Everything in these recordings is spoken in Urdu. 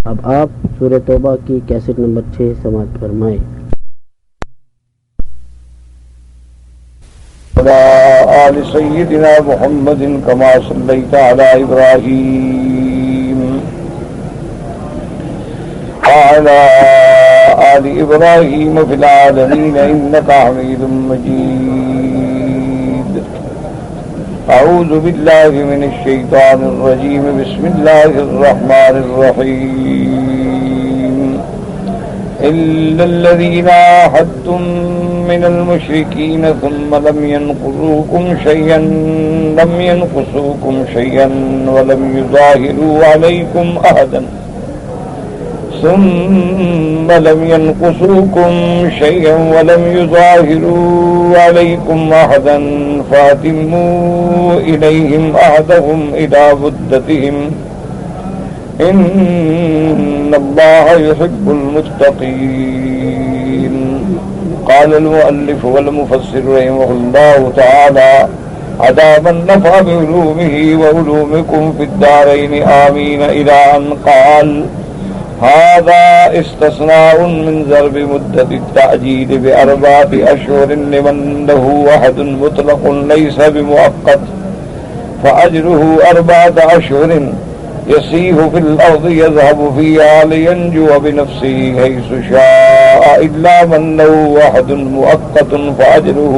اب آپ سورہ توبہ کی کیسٹ نمبر 6 سماعت فرمائیں۔ وعلى آل سيدنا محمد كما صليت على إبراهيم وعلى آل إبراهيم في العالمين إنك حميد مجيد۔ أعوذ بالله من الشيطان الرجيم، بسم الله الرحمن الرحيم۔ إلا الذين عاهدتم من المشركين ثم لم ينقصوكم شيئا ولم يظاهروا عليكم أحدا فأتموا إليهم عهدهم إلى مدتهم إن الله يحب المتقين۔ قال المؤلف والمفسر رحمه الله تعالى: عذابا نفع بعلومه وعلومكم في الدارين آمين، إلى أن قال: هذا استثناء من ضرب مدة التأجيل ب4 أشهر لمن له عهد مطلق ليس بمؤقت، فأجره 4 أشهر يسيح في الأرض يذهب فيها لينجو بنفسه حيث شاء، إلا من له عهد مؤقت فأجله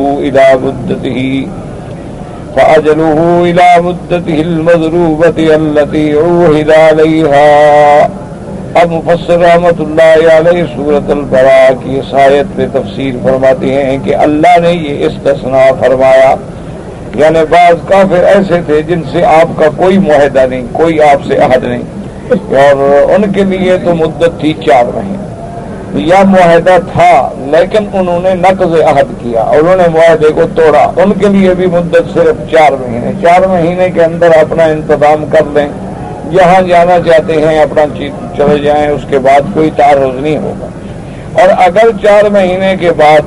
إلى مدته المضروبة التي عوهد عليها۔ اب مفسر رحمۃ اللہ علیہ سورۃ البراء کی اس آیت پہ تفسیر فرماتے ہیں کہ اللہ نے یہ استثناء فرمایا، یعنی بعض کافر ایسے تھے جن سے آپ کا کوئی معاہدہ نہیں، کوئی آپ سے عہد نہیں، اور ان کے لیے تو مدت تھی 4 مہینے، یا معاہدہ تھا لیکن انہوں نے نقض عہد کیا اور انہوں نے معاہدے کو توڑا، ان کے لیے بھی مدت صرف 4 مہینے۔ 4 مہینے کے اندر اپنا انتظام کر لیں، جہاں جانا چاہتے ہیں اپنا چلے جائیں، اس کے بعد کوئی تعرض نہیں ہوگا۔ اور اگر 4 مہینے کے بعد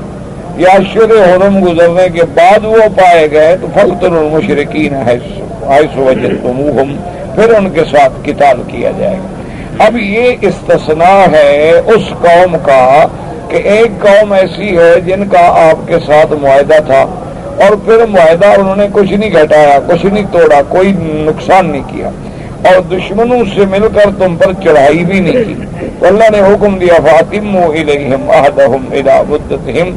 یا اشہر حرم گزرنے کے بعد وہ پائے گئے تو فاقتلوا المشرکین حیث وجدتموہم، پھر ان کے ساتھ قتال کیا جائے گا۔ اب یہ استثناء ہے اس قوم کا کہ ایک قوم ایسی ہے جن کا آپ کے ساتھ معاہدہ تھا اور پھر معاہدہ انہوں نے کچھ نہیں گھٹایا، کچھ نہیں توڑا، کوئی نقصان نہیں کیا، اور دشمنوں سے مل کر تم پر چڑھائی بھی نہیں کی، تو اللہ نے حکم دیا فَأَتِمُّوا إِلَيْهِمْ عَهْدَهُمْ إِلَى مُدَّتِهِمْ،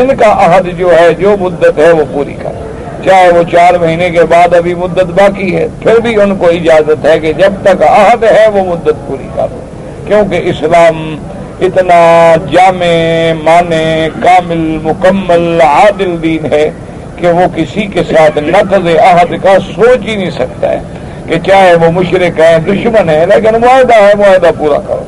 ان کا عہد جو ہے، جو مدت ہے وہ پوری کر، چاہے وہ 4 مہینے کے بعد ابھی مدت باقی ہے، پھر بھی ان کو اجازت ہے کہ جب تک عہد ہے وہ مدت پوری کر، کیونکہ اسلام اتنا جامع، معنی، کامل، مکمل، عادل دین ہے کہ وہ کسی کے ساتھ نقض عہد کا سوچ ہی نہیں سکتا ہے، کہ چاہے وہ مشرک ہے، دشمن ہے، لیکن معاہدہ ہے، معاہدہ پورا کرو۔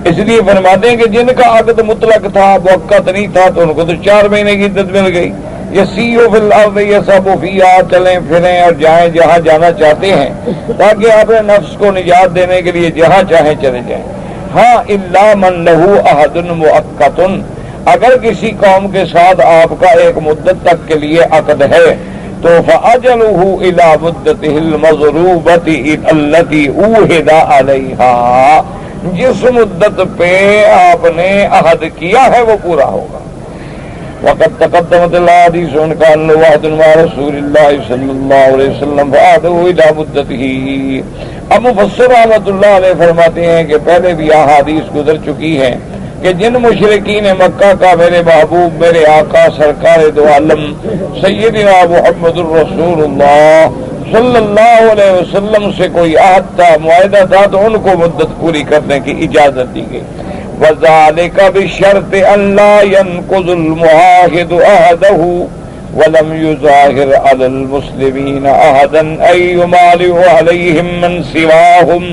اس لیے فرماتے ہیں کہ جن کا عقد مطلق تھا، موقت نہیں تھا، تو ان کو تو 4 مہینے کی عدت مل گئی۔ یسیحوا فی الارض یذهبوا فیہا، چلیں پھریں اور جائیں جہاں جانا چاہتے ہیں، تاکہ اپنے نفس کو نجات دینے کے لیے جہاں چاہیں چلے جائیں۔ ہاں الا من لہ عہد مؤقت، اگر کسی قوم کے ساتھ آپ کا ایک مدت تک کے لیے عقد ہے تو فَأَجَلُهُ إِلَى مُدَّتِهِ الْمَضْرُوبَةِ الَّتِي عُوهِدَ عَلَيْهَا، جس مدت پہ آپ نے عہد کیا ہے وہ پورا ہوگا۔ وقد تقدمت الحدیث عن كان له عهد مع رسول الله صلی اللہ علیہ وسلم فعهده إلى مدته۔ اب مفسر رحمۃ اللہ علیہ فرماتے ہیں کہ پہلے بھی احادیث گزر چکی ہیں کہ جن مشرکین مکہ کا میرے محبوب، میرے آقا سرکار دو عالم سیدنا محمد الرسول اللہ صلی اللہ علیہ وسلم سے کوئی عہد تھا، معاہدہ تھا، تو ان کو مدت پوری کرنے کی اجازت دی گئی۔ وَذَلِكَ بِشَرْطِ أَن لَّا يَنقُضُ الْمُعَاهِدُ عَهْدَهُ وَلَمْ يُظَاهِرْ عَلَى الْمُسْلِمِينَ أَحَدًا أَن يُمَالِئَ عَلَيْهِم مَّن سِوَاهُمْ،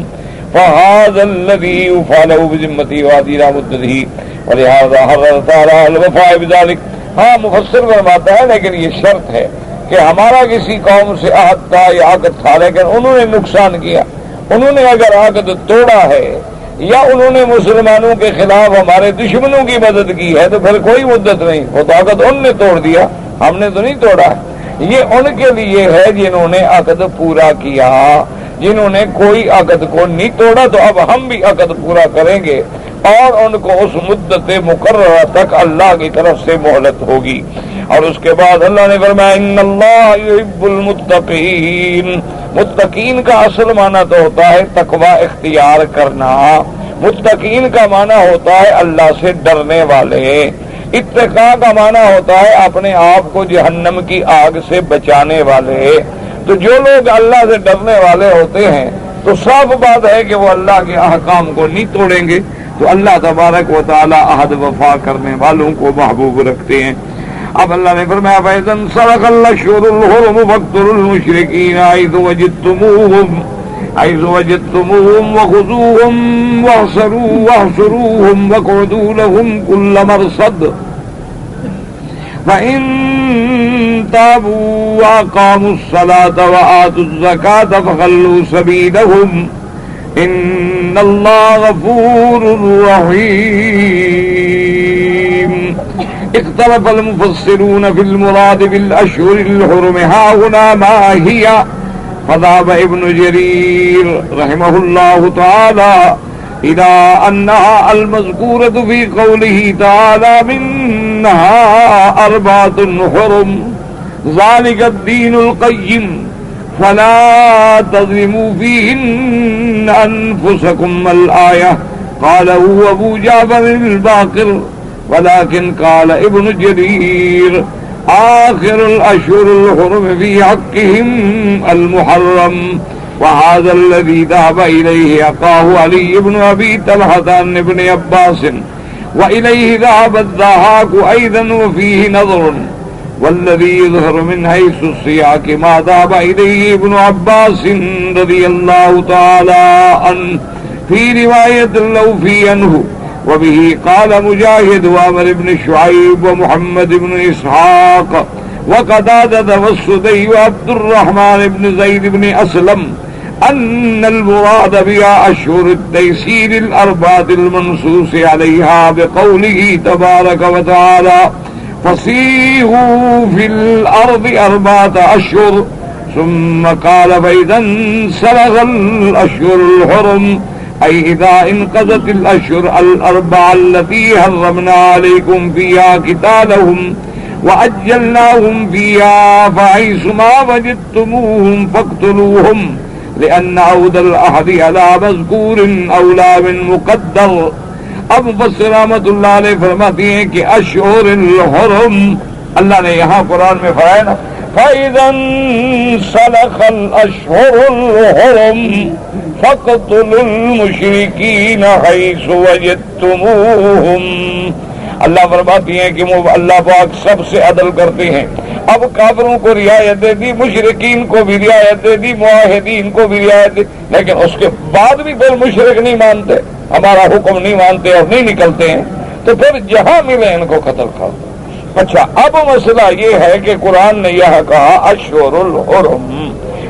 فهذا الذي يفعله بذمته وعدينا مدته، ولهذا حرر تعالى الوفاء بذلك۔ ہاں مفسر فرماتا ہے لیکن یہ شرط ہے کہ ہمارا کسی قوم سے عہد تھا یا عقد تھا لیکن انہوں نے نقصان کیا، انہوں نے اگر عقد توڑا ہے یا انہوں نے مسلمانوں کے خلاف ہمارے دشمنوں کی مدد کی ہے تو پھر کوئی مدت نہیں، وہ تو عقد ان نے توڑ دیا، ہم نے تو نہیں توڑا ہے۔ یہ ان کے لیے ہے جنہوں نے عقد پورا کیا، جنہوں نے کوئی عقد کو نہیں توڑا، تو اب ہم بھی عقد پورا کریں گے اور ان کو اس مدت مقررہ تک اللہ کی طرف سے مہلت ہوگی۔ اور اس کے بعد اللہ نے فرمایا ان اللہ یحب المتقین۔ متقین کا اصل معنی تو ہوتا ہے تقوی اختیار کرنا، متقین کا معنی ہوتا ہے اللہ سے ڈرنے والے، اتقاء کا معنی ہوتا ہے اپنے آپ کو جہنم کی آگ سے بچانے والے۔ تو جو لوگ اللہ سے ڈرنے والے ہوتے ہیں تو صاف بات ہے کہ وہ اللہ کے احکام کو نہیں توڑیں گے، تو اللہ تبارک و تعالی عہد وفا کرنے والوں کو محبوب رکھتے ہیں۔ اب اللہ نے فرمایا فَإِذَا انسَلَخَ الْأَشْهُرُ الْحُرُمُ فَاقْتُلُوا الْمُشْرِكِينَ حَيْثُ وَجَدتُّمُوهُمْ وَخُذُوهُمْ وَاحْصُروهُمْ وَاقْعُدُوا لَهُمْ كُلَّ مَرْصَدٍ فَإِن تَابُوا وَأَقَامُوا الصَّلَاةَ وَآتُوا الزَّكَاةَ فَخَلُّوا سَبِيلَهُمْ إِنَّ اللَّهَ غَفُورٌ رَحِيمٌ۔ اختلف المفسرون في المراد بالأشهر الحرم هاهنا ما هي، فذهب ابن جرير رحمه الله تعالى إلى أنها المذكورة في قوله تعالى منها أربعة حرم ذلك الدين القيم فلا تظلموا فيهن أنفسكم الآية۔ قاله أبو جعفر الباقر، ولكن قال ابن جرير آخر الأشهر الحرم في حقهم المحرم، وهذا الذي ذهب إليه أخاه علي بن أبي طلحة عن ابن عباس، وإليه ذهب الضحاك أيضا وفيه نظر، والذي يظهر من حيث السياق ما ذهب إليه ابن عباس رضي الله تعالى عنه في رواية اللوفي عنه، وبه قال مجاهد وعمر بن شعيب ومحمد بن إسحاق وقتادة والسدي وعبد الرحمن بن زيد بن أسلم أن المراد بها أشهر التيسير الأربعة المنصوص عليها بقوله تبارك وتعالى فسيحوا في الأرض 4 أشهر، ثم قال فإذا انسلخ الأشهر الحرم أي إذا انقضت الأشهر الأربعة التي حرمنا عليكم فيها قتالهم وأجلناهم فيها فحيثما وجدتموهم فاقتلوهم، لأن عود العهد على مذكور أولى من مقدر۔ اب مفسر رحمۃ اللہ علیہ فرماتی ہیں کہ اشہر الحرم، اللہ نے یہاں قرآن میں فرمایا نا فَإِذَا انسَلَخَ الْأَشْهُرُ الْحُرُمُ فَاقْتُلُوا الْمُشْرِكِينَ حَيْثُ وَجَدتُّمُوهُمْ۔ اللہ فرماتی ہیں کہ اللہ پاک سب سے عدل کرتے ہیں۔ اب کافروں کو رعایت دے دی، مشرکین کو بھی رعایت دے دی، معاہدین کو بھی رعایت دی، لیکن اس کے بعد بھی پھر مشرک نہیں مانتے، ہمارا حکم نہیں مانتے اور نہیں نکلتے ہیں، تو پھر جہاں ملے ان کو قتل کر دو۔ اچھا، اب مسئلہ یہ ہے کہ قرآن نے یہاں کہا اشہر الحرم،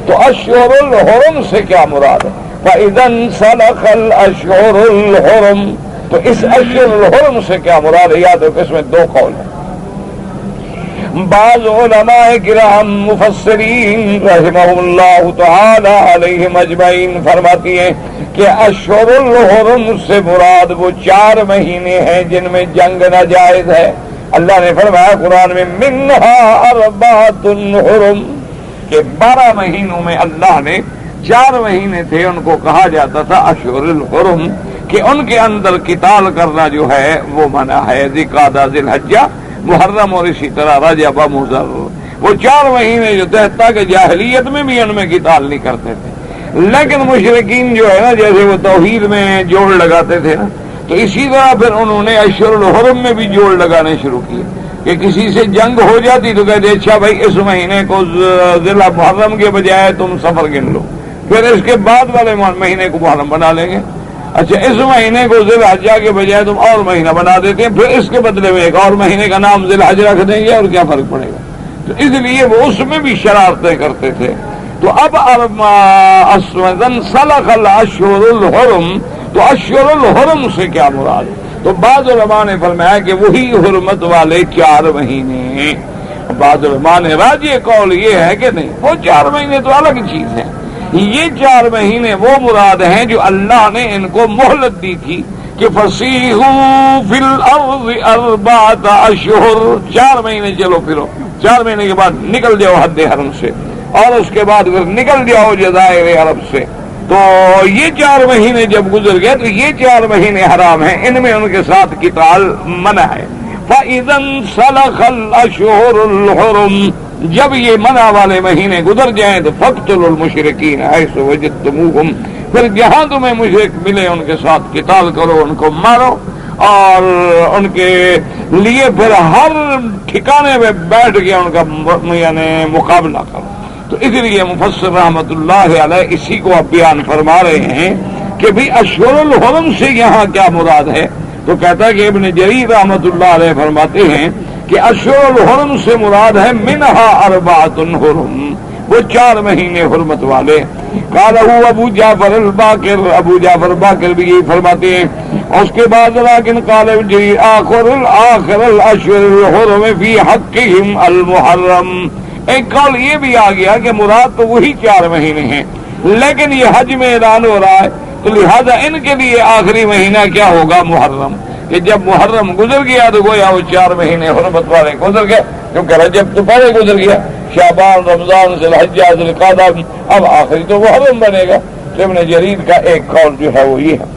تو اشہر الحرم سے کیا مراد ہے؟ فَإِذَا انسَلَخَ الْأَشْهُرُ الْحُرُمُ، تو اس اشہر الحرم سے کیا مراد ہے؟ یاد رکھو اس میں 2 قول ہیں۔ بعض علماء کرام مفسرین رحمہم اللہ تعالی علیہم اجمعین فرماتی ہیں کہ اشہر الحرم سے مراد وہ 4 مہینے ہیں جن میں جنگ ناجائز ہے۔ اللہ نے فرمایا قرآن میں منہا 4 حرم، کہ 12 مہینوں میں اللہ نے 4 مہینے تھے، ان کو کہا جاتا تھا اشہر الحرم، کہ ان کے اندر قتال کرنا جو ہے وہ منع ہے، ذی-قعدہ، ذی-الحجہ، محرم اور اسی طرح رجب، مضر، وہ 4 مہینے جو تھے کہ جاہلیت میں بھی ان میں قتال نہیں کرتے تھے، لیکن مشرکین جو ہے نا جیسے وہ توحید میں جوڑ لگاتے تھے نا، تو اسی طرح پھر انہوں نے اشہر الحرم میں بھی جوڑ لگانے شروع کیے کہ کسی سے جنگ ہو جاتی تو کہتے اچھا بھائی اس مہینے کو ذی محرم کے بجائے تم سفر گن لو، پھر اس کے بعد والے مہینے کو محرم بنا لیں گے، اچھا اس مہینے کو ذی الحجہ کے بجائے تم اور مہینہ بنا دیتے ہیں، پھر اس کے بدلے میں ایک اور مہینے کا نام ذی الحج رکھ دیں گے، اور کیا فرق پڑے گا؟ تو اس لیے وہ اس میں بھی شرارتیں کرتے تھے۔ تو اب انسلخ الاشہر الحرم، تو اشہر الحرم سے کیا مراد؟ تو بعض علماء نے فرمایا کہ وہی حرمت والے 4 مہینے، بعض علماء نے راجح قول یہ ہے کہ نہیں، وہ 4 مہینے تو الگ چیز ہے، یہ 4 مہینے وہ مراد ہیں جو اللہ نے ان کو مہلت دی تھی کہ فسیحوا فی الارض 4 اشہر، 4 مہینے چلو پھرو، 4 مہینے کے بعد نکل جاؤ حد حرم سے، اور اس کے بعد پھر نکل جاؤ جزائر عرب سے۔ تو یہ 4 مہینے جب گزر گئے تو یہ 4 مہینے حرام ہیں، ان میں ان کے ساتھ قتال منع ہے۔ فَإِذَا انْسَلَخَ الْأَشْهُرُ الْحُرُمُ، جب یہ منع والے مہینے گزر جائیں تو فَاقْتُلُوا الْمُشْرِكِينَ حَيْثُ وَجَدتُّمُوهُمْ، پھر جہاں تمہیں مشرک ملے ان کے ساتھ قتال کرو، ان کو مارو، اور ان کے لیے پھر ہر ٹھکانے میں بیٹھ کے ان کا یعنی مقابلہ کرو۔ تو اس لیے مفسر رحمت اللہ علیہ اسی کو اب بیان فرما رہے ہیں کہ بھی اشہر الحرم سے یہاں کیا مراد ہے، تو کہتا ہے کہ ابن جریر رحمت اللہ علیہ فرماتے ہیں کہ اشہر الحرم سے مراد ہے منہا 4 حرم، وہ 4 مہینے حرمت والے۔ قالہ ابو جعفر الباقر، ابو جعفر باقر بھی یہی فرماتے ہیں۔ اس کے بعد لیکن قال ابن جریر آخر الاشہر الحرم فی حقہم المحرم، ایک قول یہ بھی آ گیا کہ مراد تو وہی 4 مہینے ہیں، لیکن یہ حج میں اعلان ہو رہا ہے تو لہذا ان کے لیے آخری مہینہ کیا ہوگا؟ محرم، کہ جب محرم گزر گیا تو گویا وہ 4 مہینے حرمت والے گزر گئے، کیونکہ رجب تو پہلے گزر گیا، شعبان، رمضان، ذوالحجہ، ذوالقعدہ، اب آخری تو محرم بنے گا۔ تو ابن جریر کا ایک قول جو ہے وہ یہ ہے۔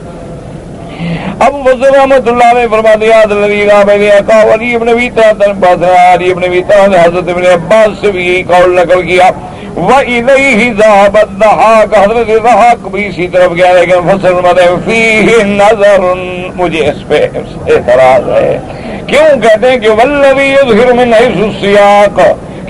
ابو بکر رحمۃ اللہ علیہ فرماتے ہیں علی ابن ابی طلحہ نے حضرت ابن عباس سے بھی یہی قول نقل کیا۔ وَإِلَيْهِ ذَهَبَ الضَّحَاكُ، حضرت ضحاک بھی اسی طرف گیا، لیکن فصل فرماتے ہیں فِيهِ نَظَرٌ، مجھے اس پہ اعتراض ہے۔ کیوں؟ کہتے ہیں کہ وَالَّذِي يُظْهِرُ مِنْ حَيْثُ السِّيَاقِ،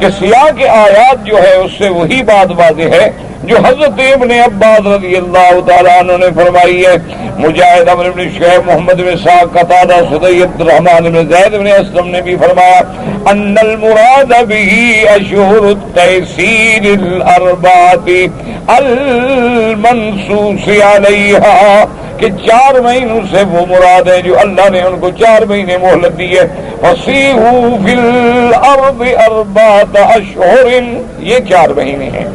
کہ سیاق آیات جو ہے اس سے وہی بات واضح ہے جو حضرت ابن عباس رضی اللہ تعالیٰ عنہ نے فرمائی ہے۔ مجاہد، عمرو بن شعیب، محمد بن اسحاق، قتادہ، سدی عبد الرحمن بن زید بن اسلم نے بھی فرمایا ان المراد به اشہر التیسیر الاربعۃ المنصوص علیہا، کہ 4 مہینوں سے وہ مراد ہے جو اللہ نے ان کو 4 مہینے مہلت دی ہے۔ فصیحوا فی الارض 4 اشہر، یہ 4 مہینے ہیں۔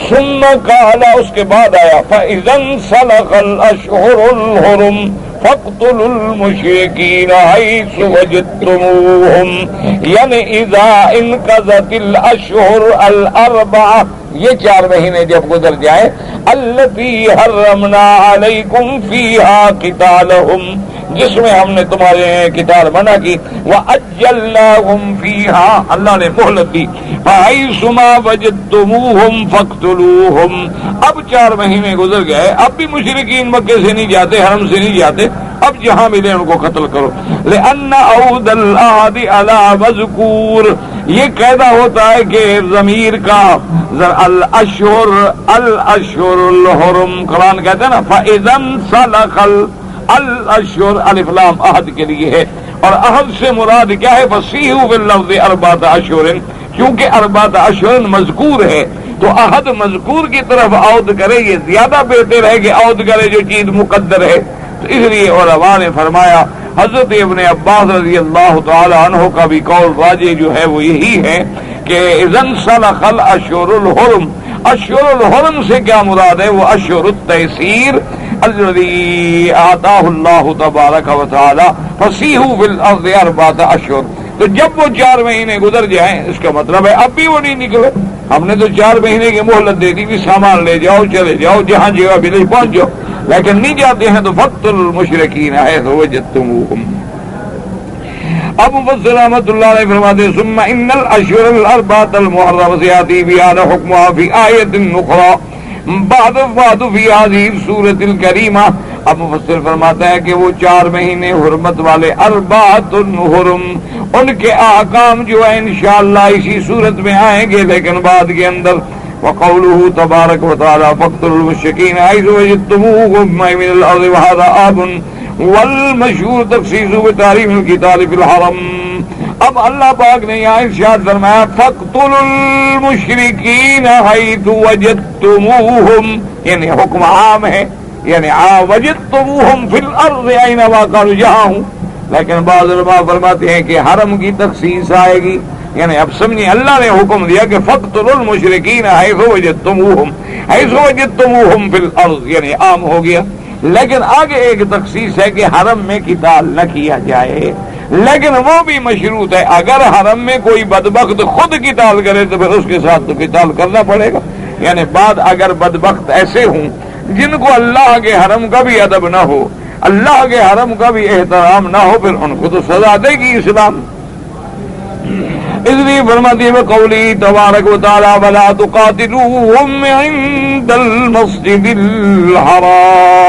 ثم قال، اس کے بعد آیا فَإِذَا انْسَلَخَ الْأَشْهُرُ الْحُرُمُ فَاقْتُلُوا الْمُشْرِكِينَ حَيْثُ وَجَدتُّمُوهُمْ، یعنی اذا انقضت الاشہر الاربعہ، یہ 4 مہینے جب گزر جائے، التی حرمنا علیکم فیہا قتالہم، جس میں ہم نے تمہارے قتال منع کی، وَأَجَّلْنَاهُمْ فِيهَا، اللہ نے مہلت دی، فَحَيْثُمَا وَجَدتُّمُوهُمْ فَاقْتُلُوهُمْ، اب 4 مہینے گزر گئے، اب بھی مشرکین مکے سے نہیں جاتے، حرم سے نہیں جاتے، اب جہاں ملے ان کو قتل کرو۔ لِأَنَّ عَوْدَ الْعَهْدِ عَلَى مَذْكُورٍ، یہ قاعدہ ہوتا ہے کہ ضمیر کا الاشہر الحرم، قرآن کہتے ہیں نا فَإِذَا انْسَلَخَ الاشہر، الف لام عہد کے لیے ہے، اور عہد سے مراد کیا ہے؟ فصیحوا باللفظ 4 اشہر، کیونکہ 4 اشہر مذکور ہے تو عہد مذکور کی طرف عود کرے، یہ زیادہ بہتر ہے کہ عود کرے جو چیز مقدر ہے۔ تو اس لیے علماء نے فرمایا، حضرت ابن عباس رضی اللہ تعالی عنہ کا بھی قول راجح جو ہے وہ یہی ہے کہ اذا انسلخ الاشہر الحرم، اشہر الحرم سے کیا مراد ہے؟ وہ اشہر التیسیر الذی آتاہ اللہ تبارک و تعالی، فصیحوا فی الارض 4 اشہر۔ تو جب وہ 4 مہینے گزر جائیں، اس کا مطلب ہے اب بھی وہ نہیں نکلے، ہم نے تو 4 مہینے کی مہلت دے دی، بھی سامان لے جاؤ، چلے جاؤ، جہاں جگہ بھی پہنچ جاؤ، لیکن نہیں جاتے ہیں تو فَاقْتُلُوا الْمُشْرِكِينَ حَيْثُ وَجَدتُّمُوهُمْ۔ ابو بکر رحمۃ اللہ علیہ فرماتے ہیں ثم ان الاشہر الاربعۃ المحرمۃ یاتی بیان حکمها فی آیۃ اخری بعد فی هذه السورۃ الکریمہ۔ اب مفسر فرماتا ہے کہ وہ 4 مہینے حرمت والے 4 حرم، ان کے احکام جو ہے انشاءاللہ اسی صورت میں آئیں گے، لیکن بعد کے اندر وقوله تبارک و تعالی فاقتلوا المشرکین حیث وجدتموہم من الارض وهذا آب والمشہور تخصیص بتحریم القتال فی الحرم۔ اب اللہ پاک نے یہاں ارشاد فرمایا فاقتلوا المشرکین حیث وجدتموہم، یعنی حکم عام ہے، یعنی وجدتموہم فی الارض اینما کانوا، جہاں ہوں، لیکن بعض علماء فرماتے ہیں کہ حرم کی تخصیص آئے گی یعنی اب سمجھیں اللہ نے حکم دیا کہ فقتلوا المشرکین حیث وجدتموہم فی الارض، یعنی عام ہو گیا. لیکن آگے ایک تخصیص ہے کہ حرم میں قتال نہ کیا جائے، لیکن وہ بھی مشروط ہے. اگر حرم میں کوئی بدبخت خود قتال کرے تو پھر اس کے ساتھ تو قتال کرنا پڑے گا. یعنی بعد اگر بدبخت ایسے ہوں جن کو اللہ کے حرم کا بھی ادب نہ ہو، اللہ کے حرم کا بھی احترام نہ ہو، پھر ان کو تو سزا دے گی اسلام. اس لیے فرماتی ہے قولی تبارک و تعالی ولا تقاتلوهم عند المسجد الحرام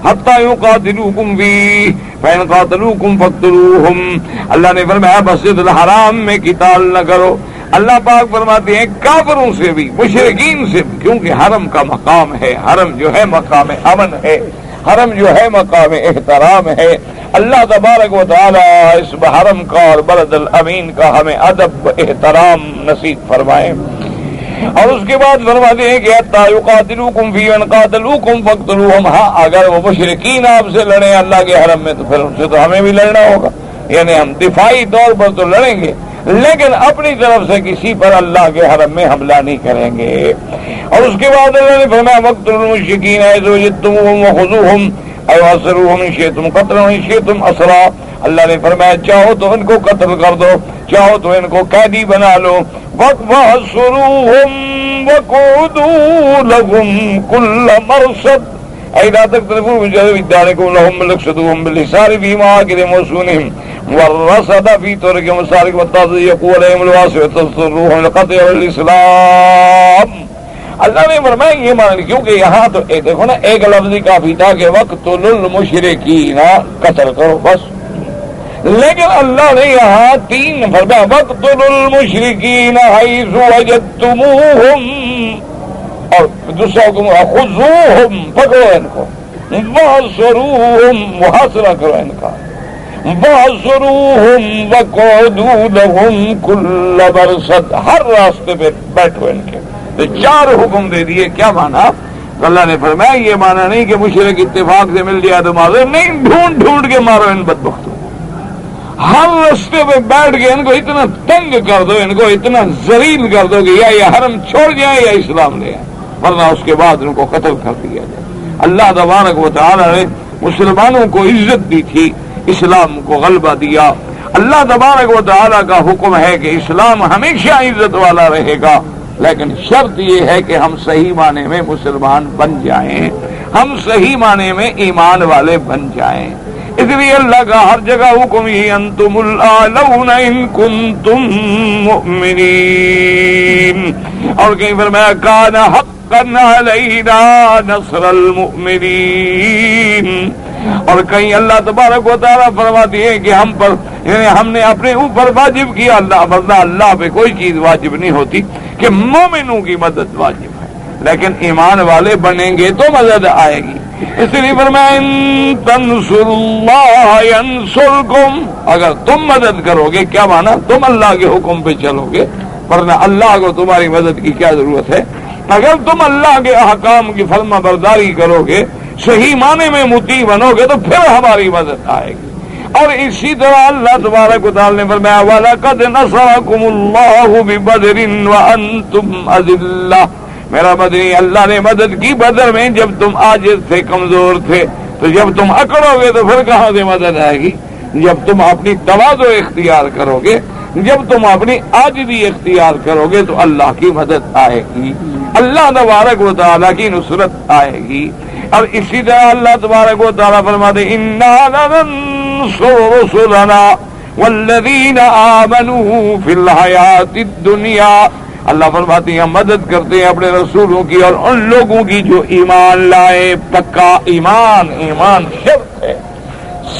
حتی یقاتلوکم فیہ فإن قاتلوکم فاقتلوہم. اللہ نے فرمایا مسجد الحرام میں قتال نہ کرو. اللہ پاک فرماتے ہیں کافروں سے بھی، مشرکین سے بھی، کیونکہ حرم کا مقام ہے، حرم جو ہے مقام امن ہے، حرم جو ہے مقام احترام ہے. اللہ تبارک و تعالی اس حرم کا اور بلد الامین کا ہمیں ادب احترام نصیب فرمائے. اور اس کے بعد فرماتے ہیں کہ حتی یقاتلوکم فیہ وإن قاتلوکم فاقتلوہم. ہاں اگر وہ مشرکین آپ سے لڑیں اللہ کے حرم میں تو پھر ان سے تو ہمیں بھی لڑنا ہوگا، یعنی ہم دفاعی طور پر تو لڑیں گے لیکن اپنی طرف سے کسی پر اللہ کے حرم میں حملہ نہیں کریں گے. اور اس کے بعد اللہ نے فرمایا وَاقْتُلُوا الْمُشْرِكِينَ حَيْثُ وَجَدتُّمُوهُمْ وَخُذُوهُمْ أَوْ أَسْرُوهُمْ إِن شِئْتُمْ قَتْلًا وَإِن شِئْتُمْ أَسْرًا. اللہ نے فرمایا چاہو تو ان کو قتل کر دو، چاہو تو ان کو قیدی بنا لو. وَاحْصُرُوهُمْ وَقُعُدُوا لَهُمْ كُلَّ مَرْصَدٍ أَيْ لَا تَقْتُلُوهُمْ بِجَانِبِ دَارِكُمْ لَهُمْ مَلْكَسُوهُمْ بِالْحِصَارِ فِي مَعَاقِلِ مُوصُونِهِمْ والرصد في طرق مسالك والتضييق عليهم الواسع وتضطروهم لقطع الاسلام. اللہ نے فرمایا یہ مان کیونکہ یہاں تو دیکھو نا ایک لفظ ہی کافی تھا کہ وقتلوا المشرکین، قتل کرو بس. لیکن اللہ نے یہاں تین فرمایا وقتلوا المشرکین حیث وجدتموہم، اور دوسرا حکم خذوہم، پکڑو ان کو، واحصروہم، محاصرہ کرو ان کا، واحصروہم وقعدوا لہم کل مرصد، ہر راستے پہ بیٹھو ان کے. تو چار حکم دے دیے. کیا مانا؟ اللہ نے فرمایا یہ مانا نہیں کہ مشرک اتفاق سے مل جائے تو مارو، نہیں، ڈھونڈ ڈھونڈ کے مارو ان بدبختوں. ہر راستے پہ بیٹھ کے ان کو اتنا تنگ کر دو، ان کو اتنا ذلیل کر دو کہ یا یہ حرم چھوڑ جائیں یا اسلام لے آئیں، ورنہ اس کے بعد ان کو قتل کر دیا جائے. اللہ تبارک و تعالی نے مسلمانوں کو عزت دی تھی، اسلام کو غلبہ دیا. اللہ تبارک و تعالی کا حکم ہے کہ اسلام ہمیشہ عزت والا رہے گا، لیکن شرط یہ ہے کہ ہم صحیح معنی میں مسلمان بن جائیں، ہم صحیح معنی میں ایمان والے بن جائیں. اس لیے اللہ کا ہر جگہ حکم ہی انتم الاعلون ان کنتم مؤمنین. اور کہیں فرمایا کان حقا علینا نصر المؤمنین. اور کہیں اللہ تبارک و تعالیٰ فرماتی ہے کہ ہم پر، یعنی ہم نے اپنے اوپر واجب کیا، اللہ پہ کوئی چیز واجب نہیں ہوتی کہ مومنوں کی مدد واجب ہے، لیکن ایمان والے بنیں گے تو مدد آئے گی. اس لیے فرمایا ان تنصروا اللہ ینصرکم، اگر تم مدد کرو گے، کیا مانا؟ تم اللہ کے حکم پہ چلو گے، ورنہ اللہ کو تمہاری مدد کی کیا ضرورت ہے. اگر تم اللہ کے احکام کی فرما برداری کرو گے، صحیح معنی میں مطیع بنو گے تو پھر ہماری مدد آئے گی. اور اسی طرح اللہ تبارک و تعالی نے فرمایا وَلَقَدْ نَصَرَكُمُ اللَّهُ بِبَدْرٍ وَأَنْتُمْ أَذِلَّةٌ. میرا مدنی اللہ نے مدد کی بدر میں جب تم عاجز تھے، کمزور تھے. تو جب تم اکڑو گے تو پھر کہاں سے مدد آئے گی؟ جب تم اپنی تواضع اختیار کرو گے، جب تم اپنی عاجزی اختیار کرو گے تو اللہ کی مدد آئے گی، اللہ تبارک و تعالیٰ کی نصرت آئے گی. اور اسی طرح اللہ تبارک و تعالیٰ فرماتے اِنَّا لَنَنصُرُ رُسُلَنَا وَالَّذِينَ آمَنُوا فِي الْحَيَاةِ الدُّنْيَا. اللہ فرماتے ہیں ہم مدد کرتے ہیں اپنے رسولوں کی اور ان لوگوں کی جو ایمان لائے. پکا ایمان شرط ہے.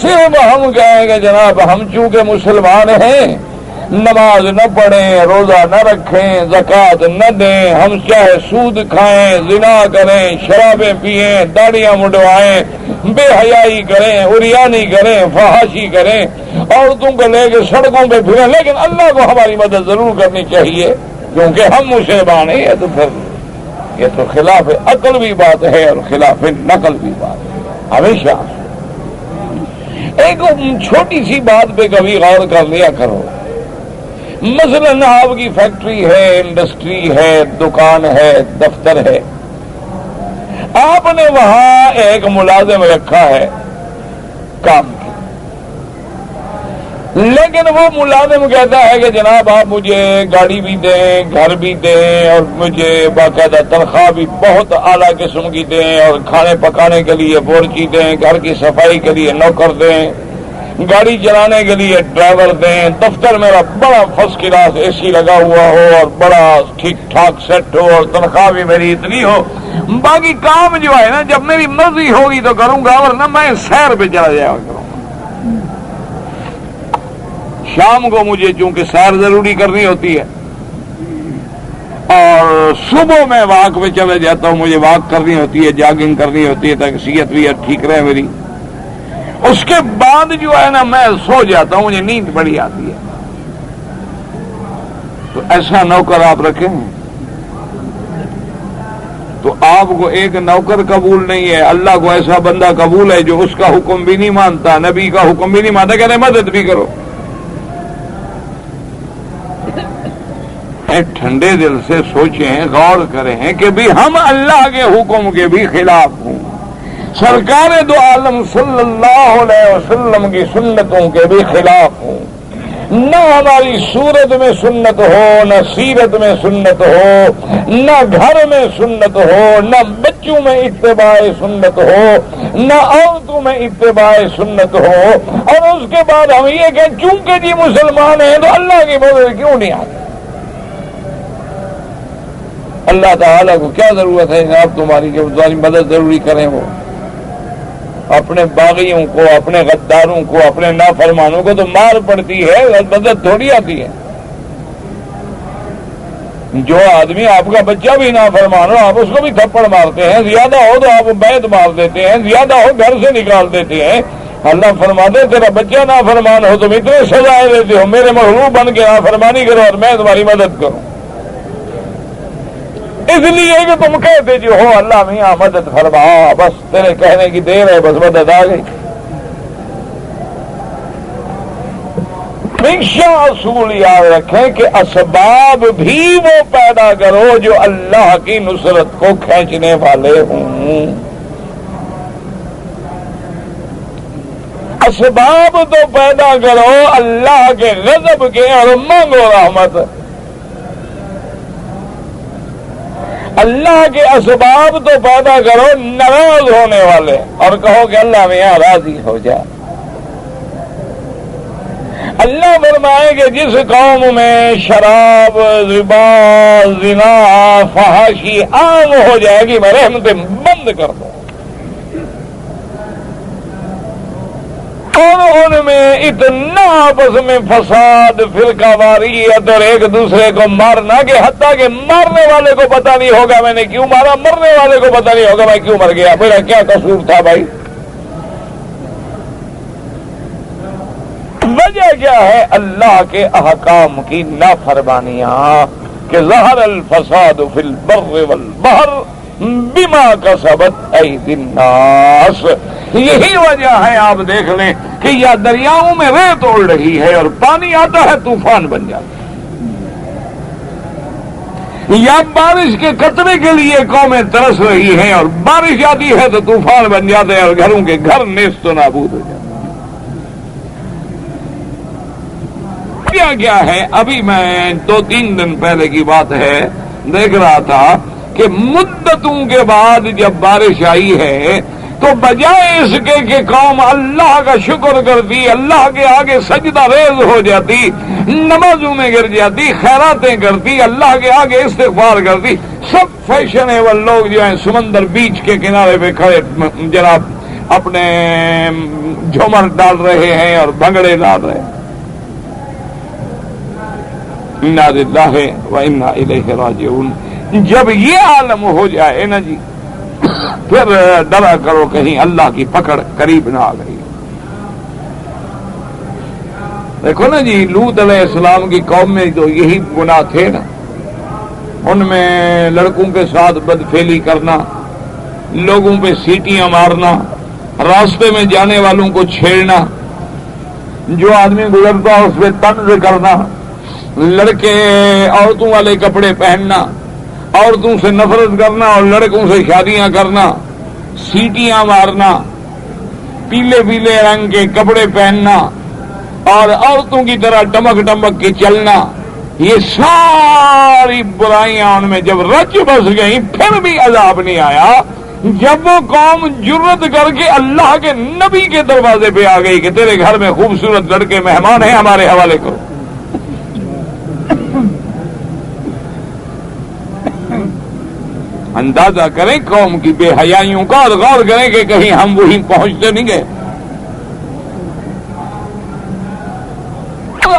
صرف ہم کہیں کہ جناب ہم چونکہ مسلمان ہیں، نماز نہ پڑھیں، روزہ نہ رکھیں، زکوٰۃ نہ دیں، ہم چاہے سود کھائیں، زنا کریں، شرابیں پئیں، داڑیاں مڈوائیں، بے حیائی کریں، عریانی کریں، فحاشی کریں، عورتوں کو لے کے سڑکوں پہ پھریں، لیکن اللہ کو ہماری مدد ضرور کرنی چاہیے کیونکہ ہم مسلمان ہیں. تو پھر یہ تو خلاف عقل بھی بات ہے اور خلاف نقل بھی بات ہے. ہمیشہ ایک چھوٹی سی بات پہ کبھی غور کر لیا کرو مثلاً آپ کی فیکٹری ہے، انڈسٹری ہے، دکان ہے، دفتر ہے، آپ نے وہاں ایک ملازم رکھا ہے کام کی، لیکن وہ ملازم کہتا ہے کہ جناب آپ مجھے گاڑی بھی دیں، گھر بھی دیں، اور مجھے باقاعدہ تنخواہ بھی بہت اعلیٰ قسم کی دیں، اور کھانے پکانے کے لیے بورچی دیں، گھر کی صفائی کے لیے نوکر دیں، گاڑی چلانے کے لیے ڈرائیور دیں، دفتر میرا بڑا فرسٹ کلاس اے سی لگا ہوا ہو اور بڑا ٹھیک ٹھاک سیٹ ہو، اور تنخواہ بھی میری اتنی ہو، باقی کام جو ہے نا جب میری مرضی ہوگی تو کروں گا، ورنہ میں سیر پہ چلا جایا کروں گا۔ شام کو مجھے چونکہ سیر ضروری کرنی ہوتی ہے، اور صبح میں واک پہ چلے جاتا ہوں، مجھے واک کرنی ہوتی ہے، جاگنگ کرنی ہوتی ہے تاکہ صحت بھی ٹھیک رہے میری۔ اس کے بعد جو ہے نا میں سو جاتا ہوں، مجھے نیند بڑی آتی ہے۔ تو ایسا نوکر آپ رکھیں، تو آپ کو ایک نوکر قبول نہیں ہے، اللہ کو ایسا بندہ قبول ہے جو اس کا حکم بھی نہیں مانتا، نبی کا حکم بھی نہیں مانتا، کہتے مدد بھی کرو۔ ٹھنڈے دل سے سوچیں، غور کریں کہ بھی ہم اللہ کے حکم کے بھی خلاف ہوں، سرکار دو عالم صلی اللہ علیہ وسلم کی سنتوں کے بھی خلاف ہوں، نہ ہماری صورت میں سنت ہو، نہ سیرت میں سنت ہو، نہ گھر میں سنت ہو، نہ بچوں میں اتباع سنت ہو، نہ عورتوں میں اتباع سنت ہو، اور اس کے بعد ہم یہ کہ چونکہ جی مسلمان ہیں تو اللہ کی مدد کیوں نہیں آتی؟ اللہ تعالیٰ کو کیا ضرورت ہے آپ تمہاری کہ تمہاری مدد ضروری کریں؟ وہ اپنے باغیوں کو، اپنے غداروں کو، اپنے نافرمانوں کو تو مار پڑتی ہے، مدد تھوڑی آتی ہے۔ جو آدمی آپ کا بچہ بھی نافرمان ہو آپ اس کو بھی تھپڑ مارتے ہیں، زیادہ ہو تو آپ بیت مار دیتے ہیں، زیادہ ہو گھر سے نکال دیتے ہیں۔ اللہ فرماتے تیرا بچہ نافرمان ہو تم اتنے سزائیں دیتے ہو، میرے محبوب بن کے نافرمانی کرو اور میں تمہاری مدد کروں، اس لیے کہ تم کہتے جو ہو اللہ میاں مدد فرما، بس تیرے کہنے کی دیر ہے، بس مدد آ گئی۔ ہمیشہ اصول یاد رکھیں کہ اسباب بھی وہ پیدا کرو جو اللہ کی نصرت کو کھینچنے والے ہوں۔ اسباب تو پیدا کرو اللہ کے غضب کے اور مانگو رحمت۔ اللہ کے اسباب تو پیدا کرو ناراض ہونے والے، اور کہو کہ اللہ میاں راضی ہو جا۔ اللہ فرمائے کہ جس قوم میں شراب، ربا، زنا، فحاشی عام ہو جائے گی میں رحمتیں بند کر دوں، اور ان میں اتنا آپس میں فساد، فرقہ واریت اور ایک دوسرے کو مارنا کہ حتیٰ کہ مارنے والے کو پتہ نہیں ہوگا میں نے کیوں مارا، مرنے والے کو پتہ نہیں ہوگا میں کیوں مر گیا، میرا کیا قصور تھا بھائی؟ وجہ کیا ہے؟ اللہ کے احکام کی نافرمانیاں، کہ ظہر الفساد فی البر والبحر بما کسبت ایدی الناس۔ یہی وجہ ہے، آپ دیکھ لیں کہ یا دریاؤں میں ریت اڑ رہی ہے اور پانی آتا ہے طوفان بن جاتا ہے، یا بارش کے قطرے کے لیے قومیں ترس رہی ہیں اور بارش آتی ہے تو طوفان بن جاتے ہیں اور گھروں کے گھر نیست و نابود ہو جاتے ہیں۔ کیا ہے؟ ابھی میں 2-3 دن پہلے کی بات ہے، دیکھ رہا تھا کہ مدتوں کے بعد جب بارش آئی ہے تو بجائے اس کے کہ قوم اللہ کا شکر کرتی، اللہ کے آگے سجدہ ریز ہو جاتی، نمازوں میں گر جاتی، خیراتیں کرتی، اللہ کے آگے استغفار کرتی، سب فیشنیبل لوگ جو ہیں سمندر بیچ کے کنارے پہ کھڑے جناب اپنے جھومر ڈال رہے ہیں اور بھنگڑے ڈال رہے ہیں۔ انا للہ و انا الیہ راجعون۔ جب یہ عالم ہو جائے نا جی، پھر ڈرا کرو کہیں اللہ کی پکڑ قریب نہ آ گئی۔ دیکھو نا جی، لوط علیہ السلام کی قوم میں تو یہی گناہ تھے نا، ان میں لڑکوں کے ساتھ بدفعلی کرنا، لوگوں پہ سیٹیاں مارنا، راستے میں جانے والوں کو چھیڑنا، جو آدمی گزرتا اس پہ طنز کرنا، لڑکے عورتوں والے کپڑے پہننا، عورتوں سے نفرت کرنا اور لڑکوں سے شادیاں کرنا، سیٹیاں مارنا، پیلے پیلے رنگ کے کپڑے پہننا اور عورتوں کی طرح ٹمک ٹمک کے چلنا، یہ ساری برائیاں ان میں جب رچ بس گئیں پھر بھی عذاب نہیں آیا جب وہ قوم جرت کر کے اللہ کے نبی کے دروازے پہ آ گئی کہ تیرے گھر میں خوبصورت لڑکے مہمان ہیں، ہمارے حوالے کرو۔ اندازہ کریں قوم کی بے حیائیوں کا اور غور کریں کہ کہیں ہم وہیں پہنچتے نہیں گئے۔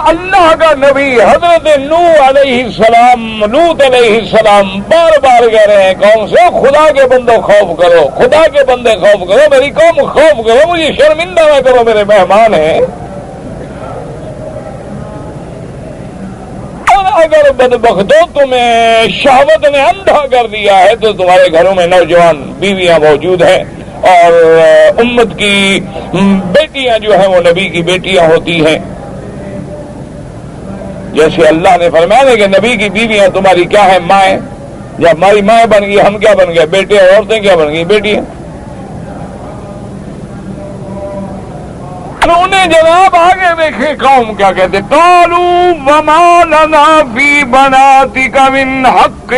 اللہ کا نبی حضرت نوح علیہ السلام، لوط علیہ السلام بار بار کہہ رہے ہیں قوم سے خدا کے بندو خوف کرو، خدا کے بندے خوف کرو، میری قوم خوف کرو، مجھے شرمندہ نہ کرو، میرے مہمان ہیں۔ اور اگر بدبختوں تمہیں شہوت نے اندھا کر دیا ہے تو تمہارے گھروں میں نوجوان بیویاں موجود ہیں اور امت کی بیٹیاں جو ہیں وہ نبی کی بیٹیاں ہوتی ہیں، جیسے اللہ نے فرمایا کہ نبی کی بیویاں تمہاری کیا ہیں؟ مائیں۔ جب ہماری مائیں بن گئی ہم کیا بن گئے؟ بیٹے، اور عورتیں کیا بن گئی؟ بیٹیاں۔ انہیں جناب آگے دیکھیں قوم کیا کہتے، قالوا وما لنا فی بناتک من حق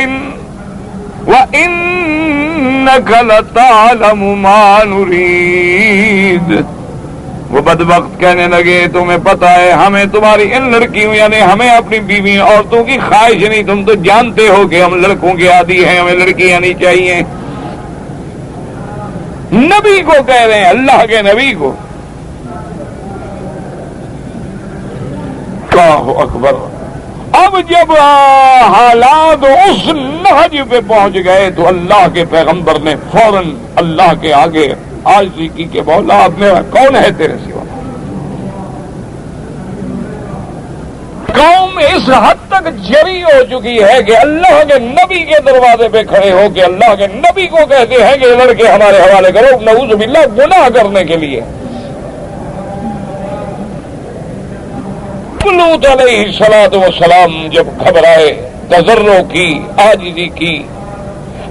وانک لتعلم ما نرید۔ وہ بدبخت کہنے لگے تمہیں پتا ہے ہمیں تمہاری ان لڑکیوں یعنی ہمیں اپنی بیوی عورتوں کی خواہش نہیں، تم تو جانتے ہو کہ ہم لڑکوں کے عادی ہیں، ہمیں لڑکیاں نہیں چاہیے۔ نبی کو کہہ رہے ہیں، اللہ کے نبی کو۔ اللہ اکبر۔ اب جب حالات اس نہج پہ پہنچ گئے تو اللہ کے پیغمبر نے فوراً اللہ کے آگے عاجزی کی کہ مولا اب میرا کون ہے تیرے سوا۔ قوم اس حد تک جری ہو چکی ہے کہ اللہ کے نبی کے دروازے پہ کھڑے ہو کے اللہ کے نبی کو کہتے ہیں کہ لڑکے ہمارے حوالے کرو، نعوذ باللہ گناہ کرنے کے لیے۔ لوط علیہ الصلوۃ والسلام جب گھبرائے، تضرع کی، عاجزی کی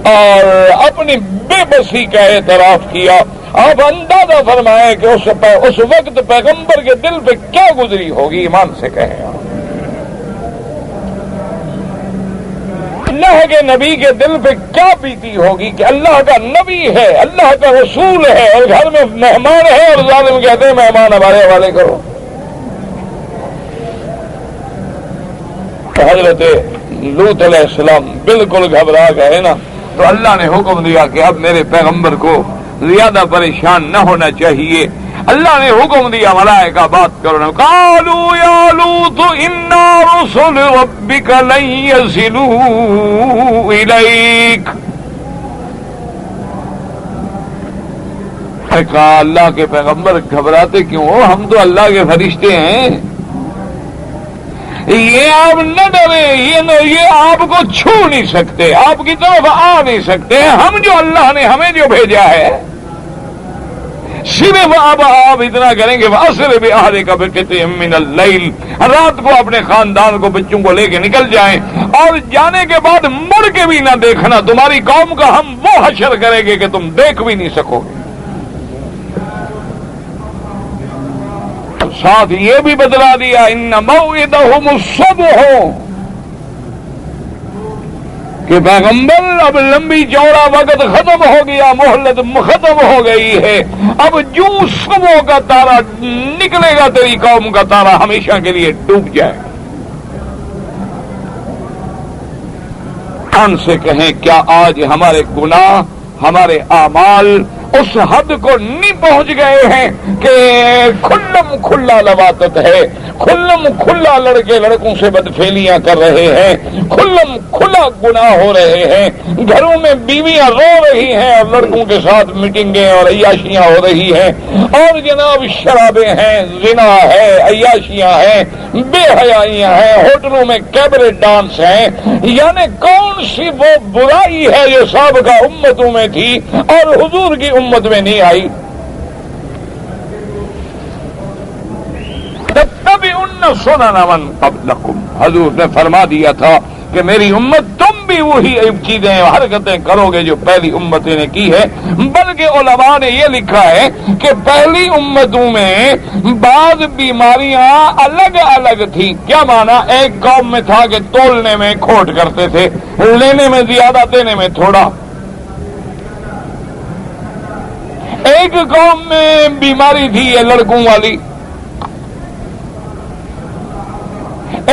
اور اپنی بے بسی کا اعتراف کیا، آپ اندازہ فرمائیں کہ اس وقت پیغمبر کے دل پہ کیا گزری ہوگی، ایمان سے کہیں۔ اللہ کے نبی کے دل پہ کیا بیتی ہوگی کہ اللہ کا نبی ہے، اللہ کا رسول ہے اور گھر میں مہمان ہے اور ظالم کہتے ہیں مہمان ہمارے حوالے کرو۔ حضرت لوط علیہ السلام بالکل گھبرا گئے نا، تو اللہ نے حکم دیا کہ اب میرے پیغمبر کو زیادہ پریشان نہ ہونا چاہیے۔ اللہ نے حکم دیا ملائکہ بات کرو، قالوا یا لوط انا رسل ربک لن یصلوا الیک۔ کہا اللہ کے پیغمبر گھبراتے کیوں ہو، ہم تو اللہ کے فرشتے ہیں، یہ آپ نہ ڈریں، یہ آپ کو چھو نہیں سکتے، آپ کی طرف آ نہیں سکتے، ہم جو اللہ نے ہمیں جو بھیجا ہے صرف اب آپ اتنا کریں گے وَأَسْرِ بِأَهْلِكَ بِقِطْعٍ مِّنَ اللَّيْلِ، رات کو اپنے خاندان کو بچوں کو لے کے نکل جائیں اور جانے کے بعد مڑ کے بھی نہ دیکھنا، تمہاری قوم کا ہم وہ حشر کریں گے کہ تم دیکھ بھی نہیں سکو گے۔ ساتھ یہ بھی بتلا دیا ان موعدہم الصبح، کہ پیغمبر اب لمبی چوڑا وقت ختم ہو گیا، مہلت ختم ہو گئی ہے، اب جو صبح کا تارا نکلے گا تیری قوم کا تارا ہمیشہ کے لیے ڈوب جائے گا۔ ان سے کہیں کیا آج ہمارے گناہ، ہمارے اعمال اس حد کو نہیں پہنچ گئے ہیں کہ کھلم کھلا لواطت ہے، کھلم کھلا لڑکے لڑکوں سے بدفعلیاں کر رہے ہیں، کھلم کھلا گناہ ہو رہے ہیں، گھروں میں بیویاں رو رہی ہیں اور لڑکوں کے ساتھ میٹنگیں اور عیاشیاں ہو رہی ہیں، اور جناب شرابیں ہیں، زنا ہے، عیاشیاں ہیں، بے حیائیاں ہیں، ہوٹلوں میں کیبریٹ ڈانس ہیں، یعنی کون سی وہ برائی ہے جو سابقہ امتوں میں تھی اور حضور کی امت میں نہیں آئی؟ تتبعن سنن من قبلکم، حضور نے فرما دیا تھا کہ میری امت تم بھی وہی چیزیں حرکتیں کرو گے جو پہلی امتوں نے کی ہے۔ بلکہ علماء نے یہ لکھا ہے کہ پہلی امتوں میں بعض بیماریاں الگ الگ تھیں۔ کیا معنی؟ ایک قوم میں تھا کہ تولنے میں کھوٹ کرتے تھے، لینے میں زیادہ دینے میں تھوڑا۔ ایک قوم میں بیماری تھی یہ لڑکوں والی،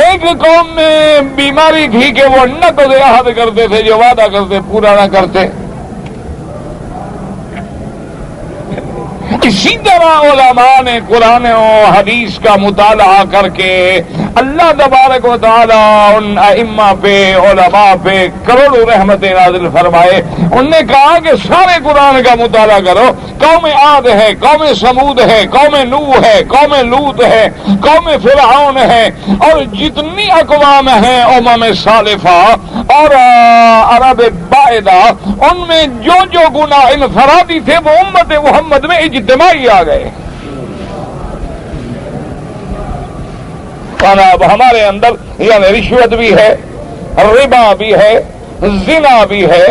ایک قوم میں بیماری تھی کہ وہ نقض عہد کرتے تھے، جو وعدہ کرتے پورا نہ کرتے۔ اسی طرح علماء نے قرآن و حدیث کا مطالعہ کر کے اللہ تبارک و تعالیٰ ان ائمہ پہ، علماء پہ کروڑوں رحمتیں نازل فرمائے۔ انہوں نے کہا کہ سارے قرآن کا مطالعہ کرو، قوم عاد ہے، قوم سمود ہے، قوم نوح ہے، قوم لوط ہے، قوم فرعون ہے، اور جتنی اقوام ہیں امم سالفہ اور عرب بعدہ، ان میں جو جو گناہ انفرادی تھے وہ امت محمد میں اجتماعی آ گئے۔ اب ہمارے اندر یعنی رشوت بھی ہے، ربا بھی ہے، زنا بھی ہے،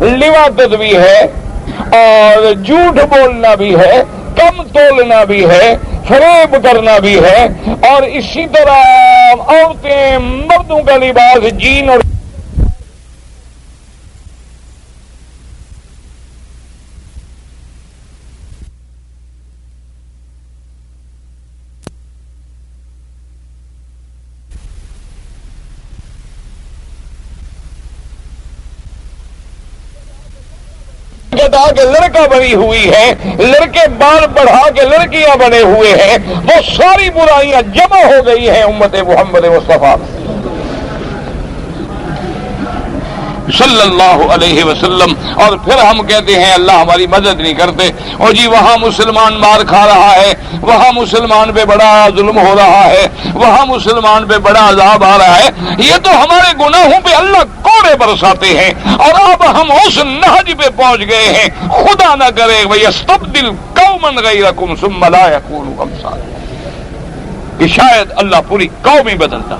لواطت بھی ہے، اور جھوٹ بولنا بھی ہے، کم تولنا بھی ہے، فریب کرنا بھی ہے، اور اسی طرح عورتیں مردوں کا لباس جین اور کہ لڑکا بنی ہوئی ہے، لڑکے بال بڑھا کے لڑکیاں بنے ہوئے ہیں، وہ ساری برائیاں جمع ہو گئی ہیں امت محمد مصطفیٰ صلی اللہ علیہ وسلم۔ اور پھر ہم کہتے ہیں اللہ ہماری مدد نہیں کرتے، اور جی وہاں مسلمان مار کھا رہا ہے، وہاں مسلمان پہ بڑا ظلم ہو رہا ہے، وہاں مسلمان پہ بڑا عذاب آ رہا ہے۔ یہ تو ہمارے گناہوں پہ اللہ کوڑے برساتے ہیں، اور اب ہم اس نہج پہ پہنچ گئے ہیں، خدا نہ کرے وَيَسْتَبْدِلْ قَوْمًا غَيْرَكُمْ ثُمَّ لَا يَكُونُوا أَمْثَالَكُمْ، کہ شاید اللہ پوری قوم ہی بدلتا۔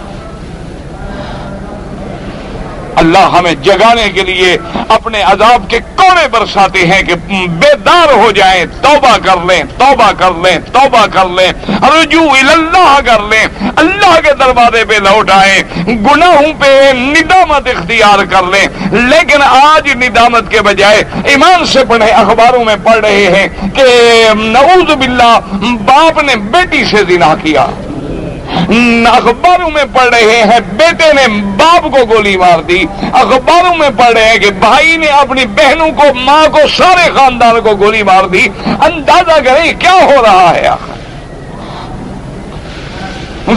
اللہ ہمیں جگانے کے لیے اپنے عذاب کے کوڑے برساتے ہیں کہ بیدار ہو جائیں، توبہ کر لیں، توبہ کر لیں، توبہ کر لیں، رجوع اللہ کر لیں، اللہ کے دروازے پہ لوٹ آئیں، گناہوں پہ ندامت اختیار کر لیں۔ لیکن آج ندامت کے بجائے ایمان سے پڑھیں، اخباروں میں پڑھ رہے ہیں کہ نعوذ باللہ باپ نے بیٹی سے زنا کیا، اخباروں میں پڑھ رہے ہیں بیٹے نے باپ کو گولی مار دی، اخباروں میں پڑھ رہے ہیں کہ بھائی نے اپنی بہنوں کو، ماں کو، سارے خاندان کو گولی مار دی۔ اندازہ کریں کیا ہو رہا ہے آخر۔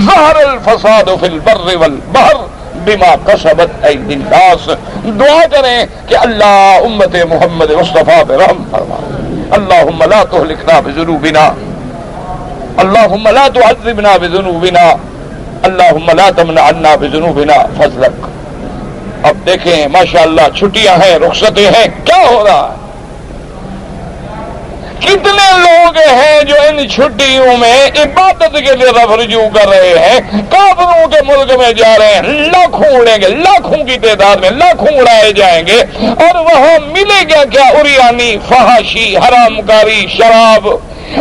ظہر الفساد فی البر والبحر بما کسبت ایدی الناس۔ دعا کریں کہ اللہ امت محمد مصطفیٰ پہ رحم فرمائے۔ اللہم لا تہلکنا بذنوبنا، اللہم لا تعذبنا بذنوبنا، اللہم لا تمنع عنا بذنوبنا فضلک۔ اب دیکھیں ماشاءاللہ چھٹیاں ہیں، رخصتیں ہیں، کیا ہو رہا ہے؟ کتنے لوگ ہیں جو ان چھٹیوں میں عبادت کے لیے رف رجوع کر رہے ہیں، کافروں کے ملک میں جا رہے ہیں، لاکھوں اڑیں گے، لاکھوں کی تعداد میں لاکھوں اڑائے جائیں گے، اور وہاں ملے گا کیا؟ اریانی، فحاشی، حرام کاری، شراب،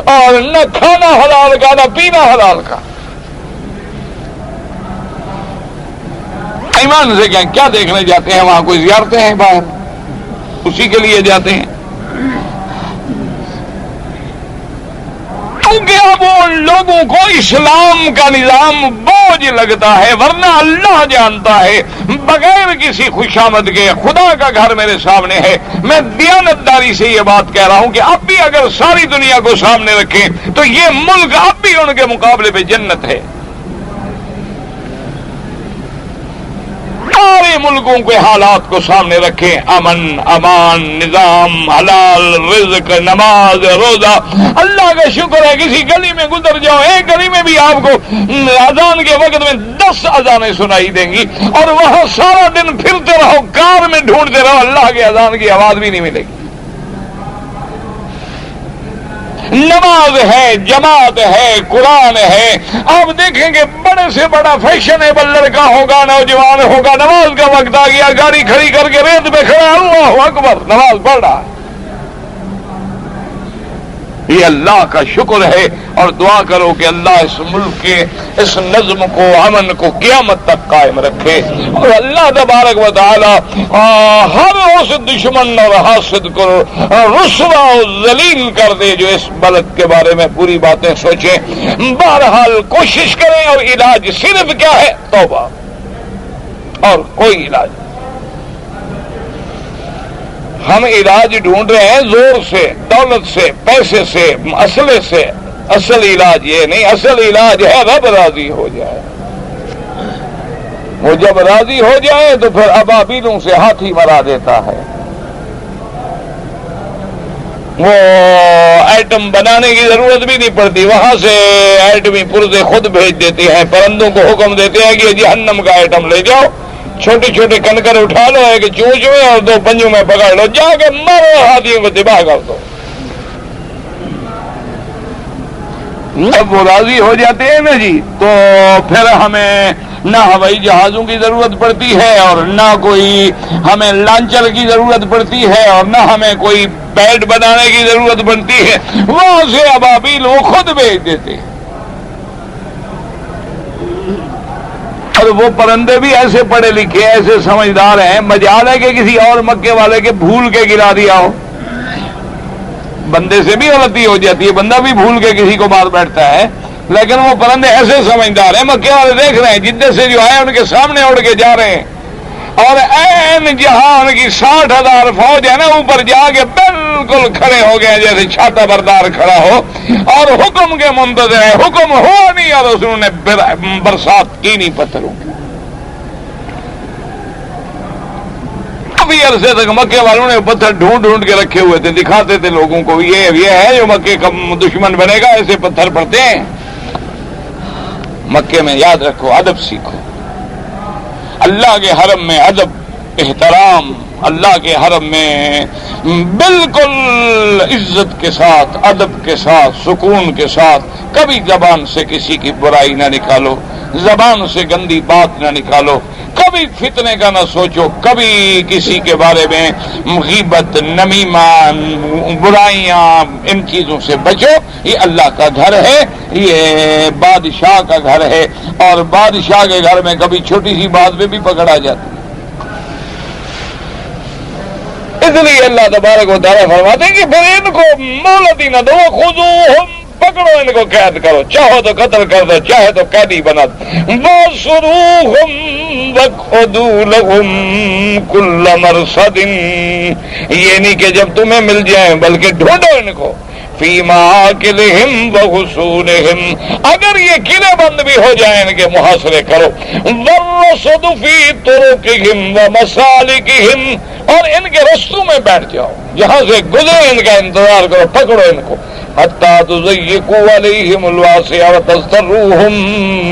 اور نہ کھانا حلال کا نہ پینا حلال کا۔ ایمان سے کیا دیکھنے جاتے ہیں وہاں؟ کوئی زیارتیں ہیں باہر، اسی کے لیے جاتے ہیں، کیونکہ اب ان لوگوں کو اسلام کا نظام بوجھ لگتا ہے، ورنہ اللہ جانتا ہے بغیر کسی خوشامد کے خدا کا گھر میرے سامنے ہے۔ میں دیانتداری سے یہ بات کہہ رہا ہوں کہ اب بھی اگر ساری دنیا کو سامنے رکھیں تو یہ ملک اب بھی ان کے مقابلے پہ جنت ہے۔ سارے ملکوں کے حالات کو سامنے رکھیں، امن، امان، نظام، حلال رزق، نماز، روزہ۔ اللہ کا شکر ہے کسی گلی میں گزر جاؤ، ایک گلی میں بھی آپ کو اذان کے وقت میں 10 اذانیں سنائی دیں گی، اور وہاں سارا دن پھرتے رہو، کار میں ڈھونڈتے رہو، اللہ کے اذان کی آواز بھی نہیں ملے گی۔ نماز ہے، جماعت ہے، قرآن ہے. آپ دیکھیں گے بڑے سے بڑا فیشنیبل لڑکا ہوگا، نوجوان ہوگا، نماز کا وقت آ گیا، گاڑی کھڑی کر کے ریت پہ کھڑا، اللہ اکبر، نماز پڑھ رہا ہے. یہ اللہ کا شکر ہے. اور دعا کرو کہ اللہ اس ملک کے اس نظم کو، امن کو قیامت تک قائم رکھے. اور اللہ تبارک و تعالی ہر اس دشمن اور حاسد کو رسوا و ذلیل کر دے جو اس بلد کے بارے میں پوری باتیں سوچیں. بہرحال کوشش کریں، اور علاج صرف کیا ہے؟ توبہ، اور کوئی علاج. ہم علاج ڈھونڈ رہے ہیں زور سے، دولت سے، پیسے سے، اسلحے سے. اصل علاج یہ نہیں، اصل علاج ہے رب راضی ہو جائے. وہ جب راضی ہو جائے تو پھر ابابیلوں سے ہاتھی مرا دیتا ہے. وہ ایٹم بنانے کی ضرورت بھی نہیں پڑتی، وہاں سے ایٹمی پرزے خود بھیج دیتے ہیں، پرندوں کو حکم دیتے ہیں کہ جہنم کا ایٹم لے جاؤ، چھوٹے چھوٹے کنکر اٹھا لو، ایک چونچ میں اور 2 پنجوں میں پکڑ لو، جا کے مرو، ہاتھیوں کو تباہ کر دو. جب وہ راضی ہو جاتے ہیں نا جی، تو پھر ہمیں نہ ہوائی جہازوں کی ضرورت پڑتی ہے، اور نہ کوئی ہمیں لانچر کی ضرورت پڑتی ہے، اور نہ ہمیں کوئی بیٹ بنانے کی ضرورت پڑتی ہے. وہاں سے ابابیل وہ خود بھیج دیتے ہیں. اور وہ پرندے بھی ایسے پڑھے لکھے، ایسے سمجھدار ہیں، مجال ہے کہ کسی اور مکے والے کے بھول کے گرا دیا ہو. بندے سے بھی غلطی ہو جاتی ہے، بندہ بھی بھول کے کسی کو مار بیٹھتا ہے، لیکن وہ پرندے ایسے سمجھدار ہیں، مکے والے دیکھ رہے ہیں جدے سے جو آئے ان کے سامنے اڑ کے جا رہے ہیں، اور این جہاں ان کی 60,000 فوج ہے نا، اوپر جا کے بالکل کھڑے ہو گئے جیسے چھاتا بردار کھڑا ہو، اور حکم کے منتظر ہے. حکم ہوا نہیں اور اس نے برسات کی نہیں پتھروں کی. کافی عرصے تک مکے والوں نے پتھر ڈھونڈ ڈھونڈ کے رکھے ہوئے تھے، دکھاتے تھے لوگوں کو، یہ ہے جو مکے کا دشمن بنے گا، ایسے پتھر پڑتے ہیں. مکے میں یاد رکھو، ادب سیکھو. اللہ کے حرم میں ادب، احترام، اللہ کے حرم میں بالکل عزت کے ساتھ، ادب کے ساتھ، سکون کے ساتھ. کبھی زبان سے کسی کی برائی نہ نکالو، زبان سے گندی بات نہ نکالو، کبھی فتنے کا نہ سوچو، کبھی کسی کے بارے میں غیبت، نمیمہ، برائیاں، ان چیزوں سے بچو. یہ اللہ کا گھر ہے، یہ بادشاہ کا گھر ہے، اور بادشاہ کے گھر میں کبھی چھوٹی سی بات پہ بھی پکڑا جاتا ہے. اس لیے اللہ تبارک و تعالیٰ فرماتے ہیں کہ پھر ان کو مہلت ہی نہ دو، خذوہم، پکڑو ان کو، قید کرو، چاہو تو قتل کر دو، چاہے تو قیدی بنا دو. وَاسْرُوهُمْ وَاقْعُدُوا لَهُمْ كُلَّ مَرْصَدٍ، یہ نہیں کہ جب تمہیں مل جائیں، بلکہ ڈھونڈو ان کو. فی مآکلہم وحصولہم، اگر یہ قلعے بند بھی ہو جائیں ان کے محاصرے کرو. والرصد فی طرقہم ومسالکہم، اور ان کے رستوں میں بیٹھ جاؤ، جہاں سے گزرے ان کا انتظار کرو، پکڑو ان کو. حتی تضیقوا علیہم الواسع وتضطروہم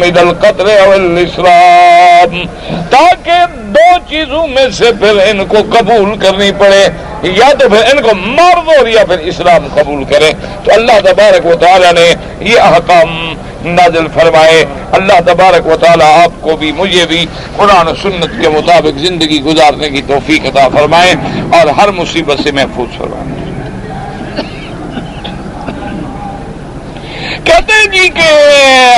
من القتل والاسلام، تاکہ 2 چیزوں میں سے پھر ان کو قبول کرنی پڑے، یا تو پھر ان کو مار دو یا پھر اسلام قبول کرے. تو اللہ تبارک و تعالیٰ نے یہ احکام نازل فرمائے. اللہ تبارک و تعالیٰ آپ کو بھی مجھے بھی قرآن و سنت کے مطابق زندگی گزارنے کی توفیق عطا فرمائے، اور ہر مصیبت سے محفوظ فرمائے. کہتے ہیں جی کہ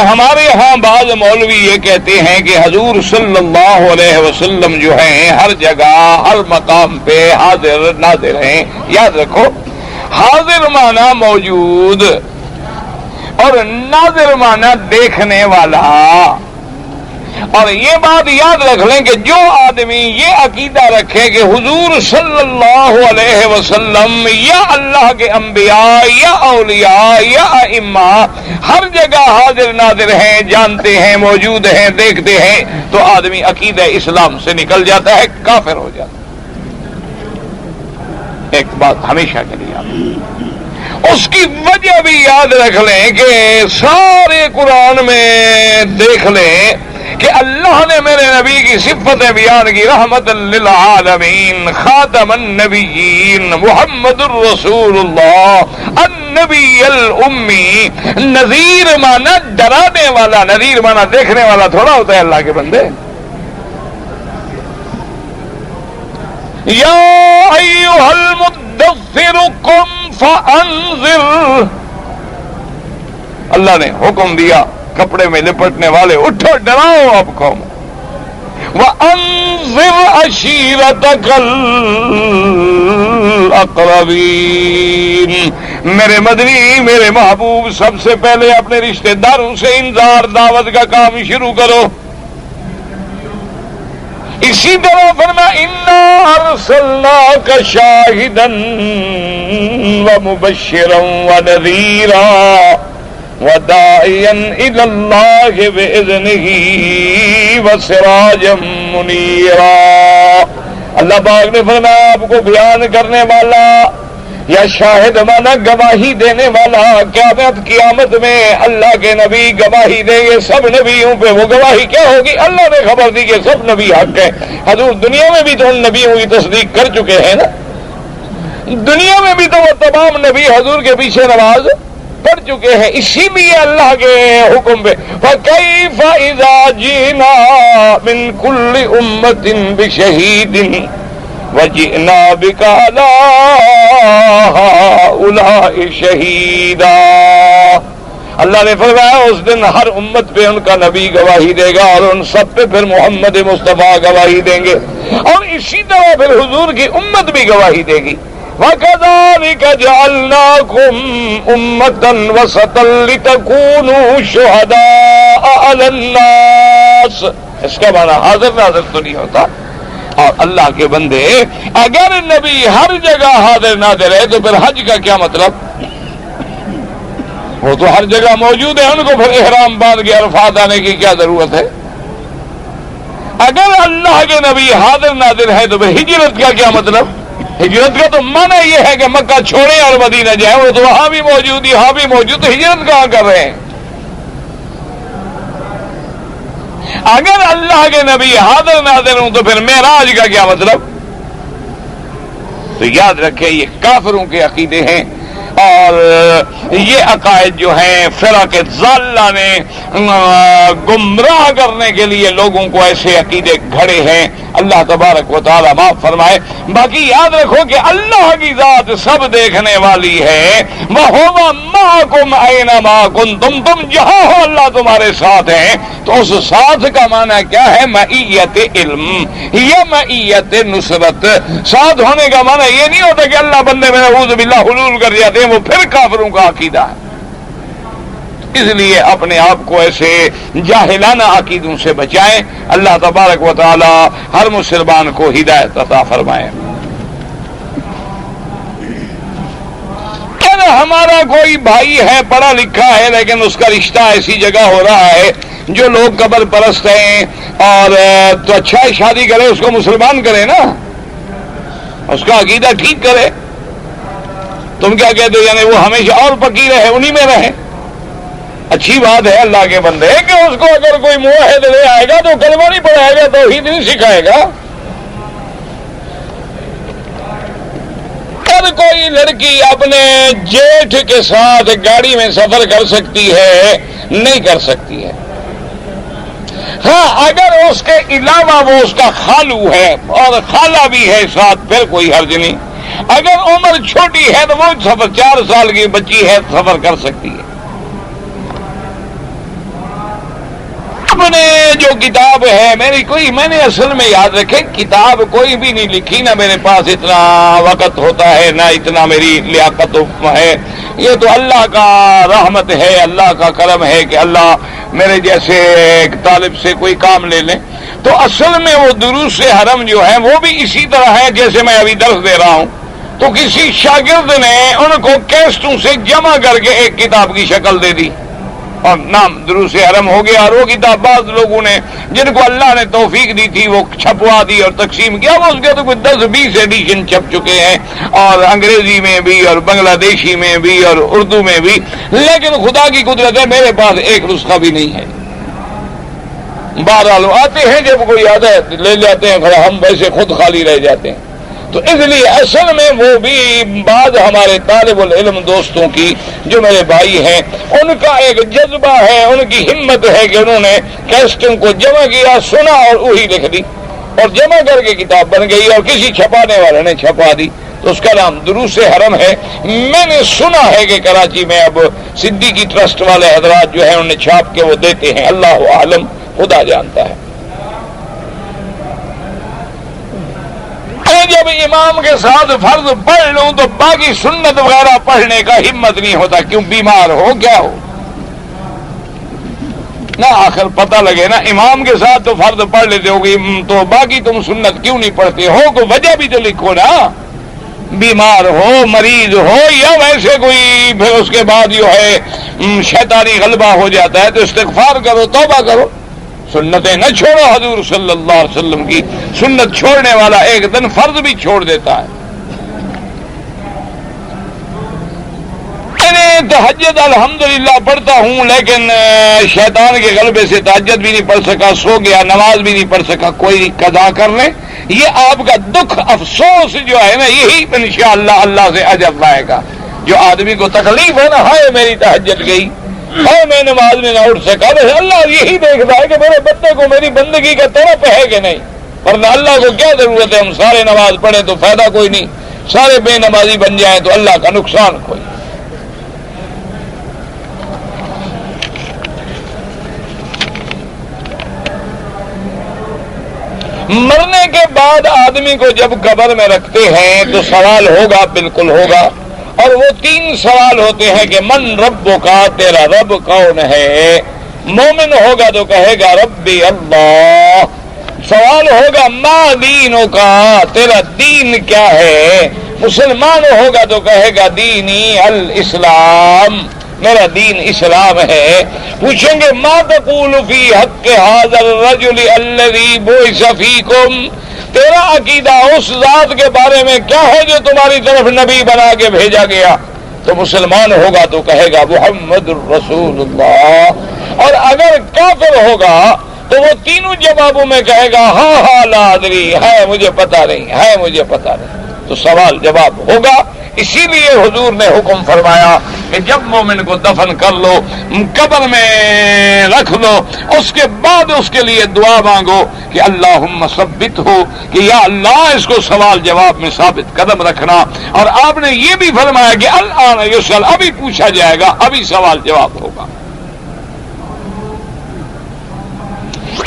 ہمارے ہاں بعض مولوی یہ کہتے ہیں کہ حضور صلی اللہ علیہ وسلم جو ہیں ہر جگہ، ہر مقام پہ حاضر ناظر ہیں. یاد رکھو، حاضر مانا موجود، اور ناظر مانا دیکھنے والا. اور یہ بات یاد رکھ لیں کہ جو آدمی یہ عقیدہ رکھے کہ حضور صلی اللہ علیہ وسلم یا اللہ کے انبیاء یا اولیاء یا ائمہ ہر جگہ حاضر ناظر ہیں، جانتے ہیں، موجود ہیں، دیکھتے ہیں، تو آدمی عقیدہ اسلام سے نکل جاتا ہے، کافر ہو جاتا ہے. ایک بات ہمیشہ کے لیے اس کی وجہ بھی یاد رکھ لیں کہ سارے قرآن میں دیکھ لیں کہ اللہ نے میرے نبی کی صفتیں بیان کی، رحمت للعالمین، خاتم النبیین، محمد الرسول اللہ، النبی الامی، نذیر مانا ڈرانے والا، نذیر مانا دیکھنے والا تھوڑا ہوتا ہے اللہ کے بندے۔ یا ایھا المدثر قم فانذر، اللہ نے حکم دیا کپڑے میں لپٹنے والے اٹھو ڈراؤ اب قوم، وَأَنذِرْ عَشِيرَتَكَ الْأَقْرَبِينَ، میرے مدنی، میرے محبوب، سب سے پہلے اپنے رشتہ داروں سے انذار دعوت کا کام شروع کرو۔ اسی طرح فرما اِنَّا أَرْسَلْنَاكَ شَاهِدًا وَمُبَشِّرًا وَنَذِيرًا وَدَاعِيًا إِلَى اللَّهِ بِإِذْنِهِ وَسِرَاجًا مُنِيرًا، اللہ پاک نے فرمایا آپ کو بیان کرنے والا یا شاہد مانا گواہی دینے والا، قیامت میں اللہ کے نبی گواہی دیں گے سب نبیوں پہ۔ وہ گواہی کیا ہوگی؟ اللہ نے خبر دی کہ سب نبی حق ہیں۔ حضور دنیا میں بھی تو ان نبیوں کی تصدیق کر چکے ہیں نا، دنیا میں بھی تو وہ تمام نبی حضور کے پیچھے نماز پڑھ چکے ہیں، اسی لیے اللہ کے حکم پہ فَكَيْفَ إِذَا جِئْنَا مِنْ كُلِّ أُمَّةٍ بِشَهِيدٍ وَجِئْنَا بِكَ عَلَىٰ هَٰؤُلَاءِ شَهِيدًا، اللہ نے فرمایا اس دن ہر امت پہ ان کا نبی گواہی دے گا اور ان سب پہ پھر محمد مصطفیٰ گواہی دیں گے، اور اسی طرح پھر حضور کی امت بھی گواہی دے گی۔ وَكَذَلِكَ جَعَلْنَاكُمْ أُمَّةً وَسَطًا لِتَكُونُوا شُهَدَاءَ عَلَى النَّاسِ، اس کا معنی حاضر ناظر تو نہیں ہوتا۔ اور اللہ کے بندے اگر نبی ہر جگہ حاضر ناظر ہے تو پھر حج کا کیا مطلب؟ وہ تو ہر جگہ موجود ہے، ان کو پھر احرام باندھ کے عرفات آنے کی کیا ضرورت ہے؟ اگر اللہ کے نبی حاضر ناظر ہے تو پھر ہجرت کا کیا مطلب؟ ہجرت کا تو معنی یہ ہے کہ مکہ چھوڑیں اور مدینہ جائیں، وہ تو وہاں بھی موجود، یہاں بھی موجود، تو ہجرت کہاں کر رہے ہیں؟ اگر اللہ کے نبی حاضر ناظر ہوں تو پھر معراج کا کیا مطلب؟ تو یاد رکھیں یہ کافروں کے عقیدے ہیں، اور یہ عقائد جو ہیں فرق ضالہ نے گمراہ کرنے کے لیے لوگوں کو ایسے عقیدے گھڑے ہیں، اللہ تبارک و تعالی معاف فرمائے۔ باقی یاد رکھو کہ اللہ کی ذات سب دیکھنے والی ہے، وَهُوَ مَعَكُمْ أَيْنَمَا كُنتُمْ، تم جہاں ہو اللہ تمہارے ساتھ ہیں۔ تو اس ساتھ کا معنی کیا ہے؟ معیت علم یا معیت نصرت۔ ساتھ ہونے کا معنی یہ نہیں ہوتا کہ اللہ بندے میں نعوذ باللہ حلول کر جاتے ہیں، وہ پھر کافروں کا عقیدہ ہے۔ اس لیے اپنے آپ کو ایسے جاہلانہ عقیدوں سے بچائیں، اللہ تبارک و تعالی ہر مسلمان کو ہدایت عطا فرمائے۔ اگر ہمارا کوئی بھائی ہے پڑھا لکھا ہے لیکن اس کا رشتہ ایسی جگہ ہو رہا ہے جو لوگ قبر پرست ہیں، اور تو اچھا ہے شادی کرے، اس کو مسلمان کرے نا، اس کا عقیدہ ٹھیک کرے۔ تم کیا کہتے ہو؟ یعنی وہ ہمیشہ اور پکی رہے، انہی میں رہے۔ اچھی بات ہے اللہ کے بندے کہ اس کو اگر کوئی موحد لے آئے گا تو کلمہ نہیں پڑھائے گا، توحید نہیں سکھائے گا۔ اگر کوئی لڑکی اپنے جیٹھ کے ساتھ گاڑی میں سفر کر سکتی ہے، نہیں کر سکتی ہے۔ ہاں اگر اس کے علاوہ وہ اس کا خالو ہے اور خالہ بھی ہے ساتھ، پھر کوئی حرج نہیں۔ اگر عمر چھوٹی ہے تو وہ سفر 4 سال کی بچی ہے سفر کر سکتی ہے۔ اپنے جو کتاب ہے میں نے اصل میں یاد رکھے کتاب کوئی بھی نہیں لکھی، نہ میرے پاس اتنا وقت ہوتا ہے نہ اتنا میری لیاقت ہے۔ یہ تو اللہ کا رحمت ہے، اللہ کا کرم ہے کہ اللہ میرے جیسے ایک طالب سے کوئی کام لے لیں۔ تو اصل میں وہ دروس حرم جو ہیں وہ بھی اسی طرح ہے جیسے میں ابھی درس دے رہا ہوں، تو کسی شاگرد نے ان کو کیسٹوں سے جمع کر کے ایک کتاب کی شکل دے دی اور نام دروس حرم ہو گیا۔ اور وہ کتاب بعض لوگوں نے جن کو اللہ نے توفیق دی تھی وہ چھپوا دی اور تقسیم کیا، وہ اس کے تو کوئی 10-20 ایڈیشن چھپ چکے ہیں، اور انگریزی میں بھی اور بنگلہ دیشی میں بھی اور اردو میں بھی، لیکن خدا کی قدرت ہے میرے پاس ایک نسخہ بھی نہیں ہے۔ بہرحال آتے ہیں، جب کوئی آتا ہے لے جاتے ہیں، ہم ویسے خود خالی رہ جاتے ہیں۔ تو اس لیے اصل میں وہ بھی بعض ہمارے طالب العلم دوستوں کی جو میرے بھائی ہیں، ان کا ایک جذبہ ہے، ان کی ہمت ہے کہ انہوں نے کیسٹوں کو جمع کیا، سنا اور وہی لکھ دی اور جمع کر کے کتاب بن گئی اور کسی چھپانے والے نے چھپا دی، تو اس کا نام دروس حرم ہے۔ میں نے سنا ہے کہ کراچی میں اب صدیقی ٹرسٹ والے حضرات جو ہیں انہیں چھاپ کے وہ دیتے ہیں، اللہ عالم، خدا جانتا ہے۔ جب امام کے ساتھ فرض پڑھ لوں تو باقی سنت وغیرہ پڑھنے کا ہمت نہیں ہوتا، کیوں؟ بیمار ہو کیا ہو نہ، آخر پتہ لگے نا، امام کے ساتھ تو فرض پڑھ لیتے ہو گی تو باقی تم سنت کیوں نہیں پڑھتے ہو؟ کوئی وجہ بھی تو لکھو نا، بیمار ہو، مریض ہو، یا ویسے کوئی پھر اس کے بعد جو ہے شیطانی غلبہ ہو جاتا ہے تو استغفار کرو، توبہ کرو، سنتیں نہ چھوڑو۔ حضور صلی اللہ علیہ وسلم کی سنت چھوڑنے والا ایک دن فرض بھی چھوڑ دیتا ہے۔ میں تہجد الحمدللہ پڑھتا ہوں، لیکن شیطان کے غلبے سے تہجد بھی نہیں پڑھ سکا، سو گیا، نماز بھی نہیں پڑھ سکا، کوئی قضا کر لیں۔ یہ آپ کا دکھ افسوس جو ہے نا، یہی انشاءاللہ اللہ سے اجر لائے گا۔ جو آدمی کو تکلیف ہے نا، ہائے میری تہجد گئی، ہائے میں نماز میں نہ اٹھ سکا، بس اللہ یہی دیکھتا ہے کہ میرے بندے کو میری بندگی کا طرف ہے کہ نہیں، ورنہ اللہ کو کیا ضرورت ہے ہم سارے نماز پڑھیں تو فائدہ کوئی نہیں، سارے بے نمازی بن جائیں تو اللہ کا نقصان کوئی۔ مرنے کے بعد آدمی کو جب قبر میں رکھتے ہیں تو سوال ہوگا، بالکل ہوگا، اور وہ 3 سوال ہوتے ہیں کہ من رب کا، تیرا رب کون ہے؟ مومن ہوگا تو کہے گا ربی اللہ۔ سوال ہوگا ما دینوں کا، تیرا دین کیا ہے؟ مسلمان ہوگا تو کہے گا دینی الاسلام، میرا دین اسلام ہے۔ پوچھیں گے ما تقول فی حق ھذا الرجل الذی بعث فیکم، تیرا عقیدہ اس ذات کے بارے میں کیا ہے جو تمہاری طرف نبی بنا کے بھیجا گیا؟ تو مسلمان ہوگا تو کہے گا محمد الرسول اللہ، اور اگر کافر ہوگا تو وہ تینوں جوابوں میں کہے گا ہاں ہاں لا ادری، ہے مجھے پتہ نہیں، ہے مجھے پتہ نہیں۔ تو سوال جواب ہوگا۔ اسی لیے حضور نے حکم فرمایا کہ جب مومن کو دفن کر لو، قبر میں رکھ لو، اس کے بعد اس کے لیے دعا مانگو کہ اللہم ثبت ہو، کہ یا اللہ اس کو سوال جواب میں ثابت قدم رکھنا۔ اور آپ نے یہ بھی فرمایا کہ الآن یسأل، ابھی پوچھا جائے گا، ابھی سوال جواب ہوگا۔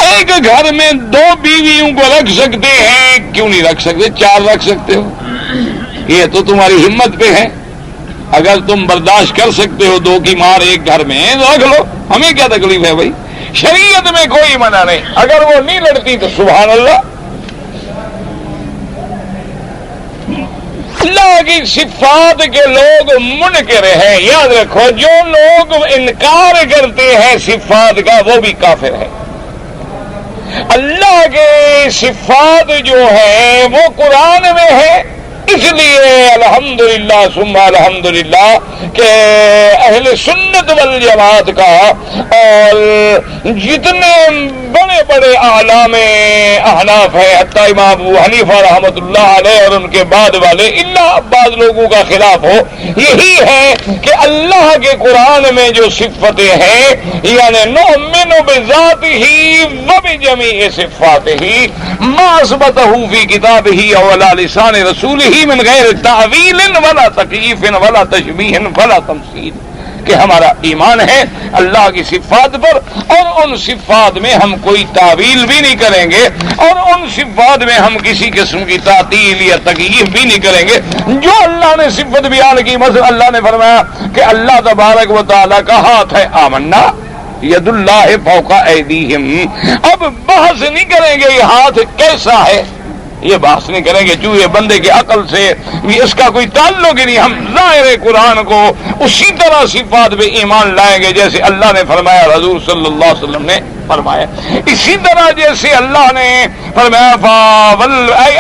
ایک گھر میں 2 بیویوں کو رکھ سکتے ہیں، کیوں نہیں رکھ سکتے؟ 4 رکھ سکتے ہو، یہ تو تمہاری ہمت پہ ہے۔ اگر تم برداشت کر سکتے ہو 2 کی مار ایک گھر میں تو رکھ لو، ہمیں کیا تکلیف ہے بھائی؟ شریعت میں کوئی منع نہیں، اگر وہ نہیں لڑتی تو سبحان اللہ۔ اللہ کی صفات کے لوگ منکر ہیں، یاد رکھو، جو لوگ انکار کرتے ہیں صفات کا وہ بھی کافر ہے۔ اللہ کے صفات جو ہیں وہ قرآن میں ہے، اس لیے الحمدللہ ثم الحمدللہ کہ اہل سنت والجماعت کا اور جتنے بڑے بڑے اعلام احناف ہیں، حتیٰ امام ابو حنیفہ رحمۃ اللہ علیہ اور ان کے بعد والے، اللہ بعض لوگوں کا خلاف ہو، یہی ہے کہ اللہ کے قرآن میں جو صفتیں ہیں، یعنی نؤمن بذاتہ وبجمیع صفاتہ ما اثبتہ فی کتابہ وعلی لسان رسولہ من غیر تعویل ولا تکییف ولا تشبیہ ولا تمثیل، کہ ہمارا ایمان ہے اللہ کی صفات پر، اور ان صفات میں ہم کوئی تعویل بھی نہیں کریں گے، اور ان صفات میں ہم کسی قسم کی تعطیل یا تکییف بھی نہیں کریں گے۔ جو اللہ نے صفت بیان کی، مثلا اللہ نے فرمایا کہ اللہ تبارک و تعالیٰ کا ہاتھ ہے، آمنا ید اللہ فوق ایدیہم، اب بحث نہیں کریں گے یہ ہاتھ کیسا ہے، یہ بحث نہیں کریں گے، چونکہ بندے کی عقل سے اس کا کوئی تعلق ہی نہیں۔ ہم ظاہر قرآن کو اسی طرح صفات پہ ایمان لائیں گے جیسے اللہ نے فرمایا، حضور صلی اللہ علیہ وسلم نے فرمایا. اسی طرح جیسے اللہ نے فرمایا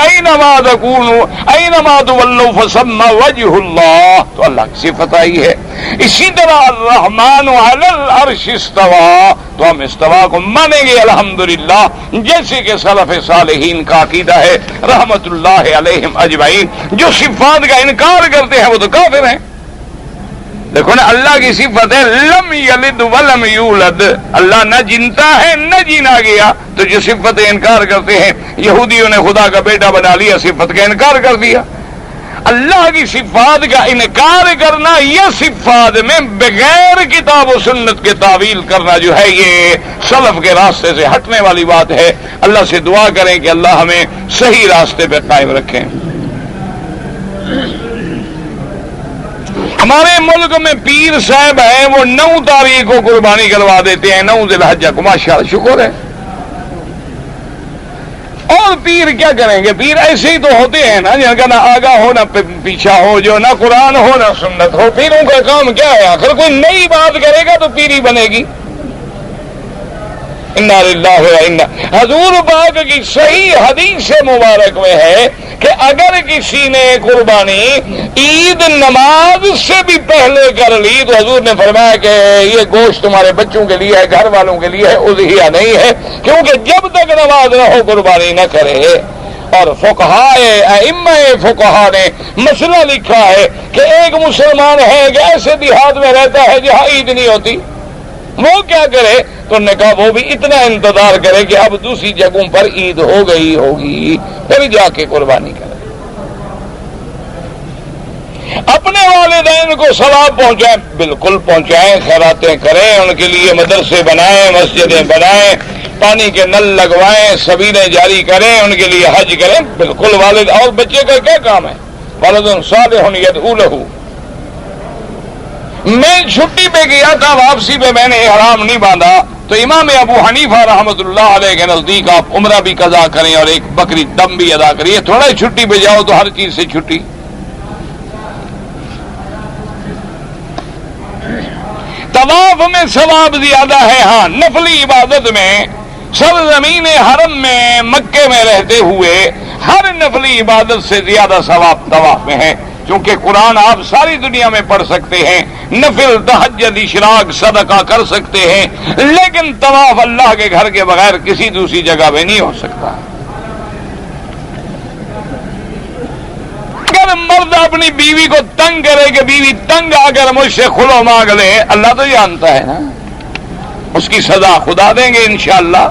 اینما تکونوا اینما تولوا فثم وجہ اللہ، تو اللہ کی صفت آئی ہے. اسی طرح الرحمن علی العرش استوى، تو ہم استوا کو مانیں گے الحمدللہ، جیسے کہ سلف صالحین کا عقیدہ ہے رحمت اللہ علیہم اجمعین. جو صفات کا انکار کرتے ہیں وہ تو کافر ہیں. دیکھو نا، اللہ کی صفت ہے لم یلد ولم یولد، اللہ نہ جنتا ہے نہ جینا گیا. تو جو صفت انکار کرتے ہیں، یہودیوں نے خدا کا بیٹا بنا لیا، صفت کا انکار کر دیا. اللہ کی صفات کا انکار کرنا، یہ صفات میں بغیر کتاب و سنت کے تعویل کرنا جو ہے، یہ سلف کے راستے سے ہٹنے والی بات ہے. اللہ سے دعا کریں کہ اللہ ہمیں صحیح راستے پہ قائم رکھیں. ہمارے ملک میں پیر صاحب ہیں، وہ 9 تاریخ کو قربانی کروا دیتے ہیں، 9 ذی الحجہ کو، ماشاءاللہ شکر ہے. اور پیر کیا کریں گے؟ پیر ایسے ہی تو ہوتے ہیں نا، جن کا نہ آگاہ ہو نہ پیچھا ہو، جو نہ قرآن ہو نہ سنت ہو. پیروں کا کام کیا ہے؟ آخر کوئی نئی بات کرے گا تو پیری بنے گی. انا للہ و انا، حضور پاک کی صحیح حدیث مبارک میں ہے کہ اگر کسی نے قربانی عید نماز سے بھی پہلے کر لی تو حضور نے فرمایا کہ یہ گوشت تمہارے بچوں کے لیے ہے، گھر والوں کے لیے ہے، اضحیہ نہیں ہے، کیونکہ جب تک نماز نہ ہو قربانی نہ کرے. اور ائمہ فقہا نے مسئلہ لکھا ہے کہ ایک مسلمان ہے کہ ایسے دیہات میں رہتا ہے جہاں عید نہیں ہوتی، وہ کیا کرے؟ تو نے کہا وہ بھی اتنا انتظار کرے کہ اب دوسری جگہوں پر عید ہو گئی ہوگی، پھر جا کے قربانی کرے. اپنے والدین کو ثواب پہنچائیں، بالکل پہنچائیں، خیراتیں کریں، ان کے لیے مدرسے بنائیں، مسجدیں بنائیں، پانی کے نل لگوائیں، سبیلیں جاری کریں، ان کے لیے حج کریں، بالکل. والد اور بچے کا کیا کام ہے؟ والد صالح یدعو لہ. میں چھٹی پہ گیا تھا، واپسی پہ میں نے احرام نہیں باندھا، تو امام ابو حنیفہ رحمۃ اللہ علیہ کے نزدیک آپ عمرہ بھی قضا کریں اور ایک بکری دم بھی ادا کریے. تھوڑا ہی چھٹی پہ جاؤ تو ہر چیز سے چھٹی. طواف میں ثواب زیادہ ہے، ہاں نفلی عبادت میں سرزمین حرم میں مکے میں رہتے ہوئے ہر نفلی عبادت سے زیادہ ثواب طواف میں ہے، کیونکہ قرآن آپ ساری دنیا میں پڑھ سکتے ہیں، نفل تہجد اشراق صدقہ کر سکتے ہیں، لیکن طواف اللہ کے گھر کے بغیر کسی دوسری جگہ میں نہیں ہو سکتا. اگر مرد اپنی بیوی کو تنگ کرے کہ بیوی تنگ آ کر مجھ سے خلو مانگ لے، اللہ تو جانتا ہے نا، اس کی سزا خدا دیں گے انشاءاللہ.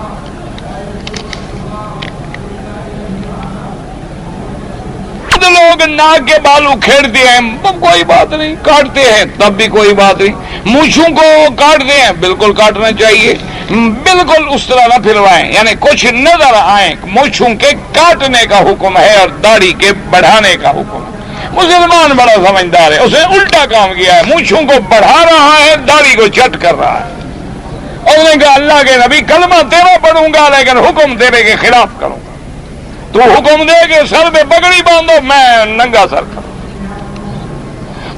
لوگ ناک کے بال اکھیڑتے ہیں، کوئی بات نہیں، کاٹتے ہیں تب بھی کوئی بات نہیں. مونچھوں کو کاٹتے ہیں، بالکل کاٹنا چاہیے، بالکل اس طرح نہ پھروائیں، یعنی کچھ نظر آئیں. مونچھوں کے کاٹنے کا حکم ہے اور داڑھی کے بڑھانے کا حکم ہے. مسلمان بڑا سمجھدار ہے، اس نے الٹا کام کیا ہے، مونچھوں کو بڑھا رہا ہے، داڑھی کو چٹ کر رہا ہے. اور نے کہا اللہ کے نبی کلمہ تیرا پڑھوں گا لیکن حکم تیرے کے خلاف کروں گا. تو حکم دے کہ سر پہ پگڑی باندھو، میں ننگا سر کروں.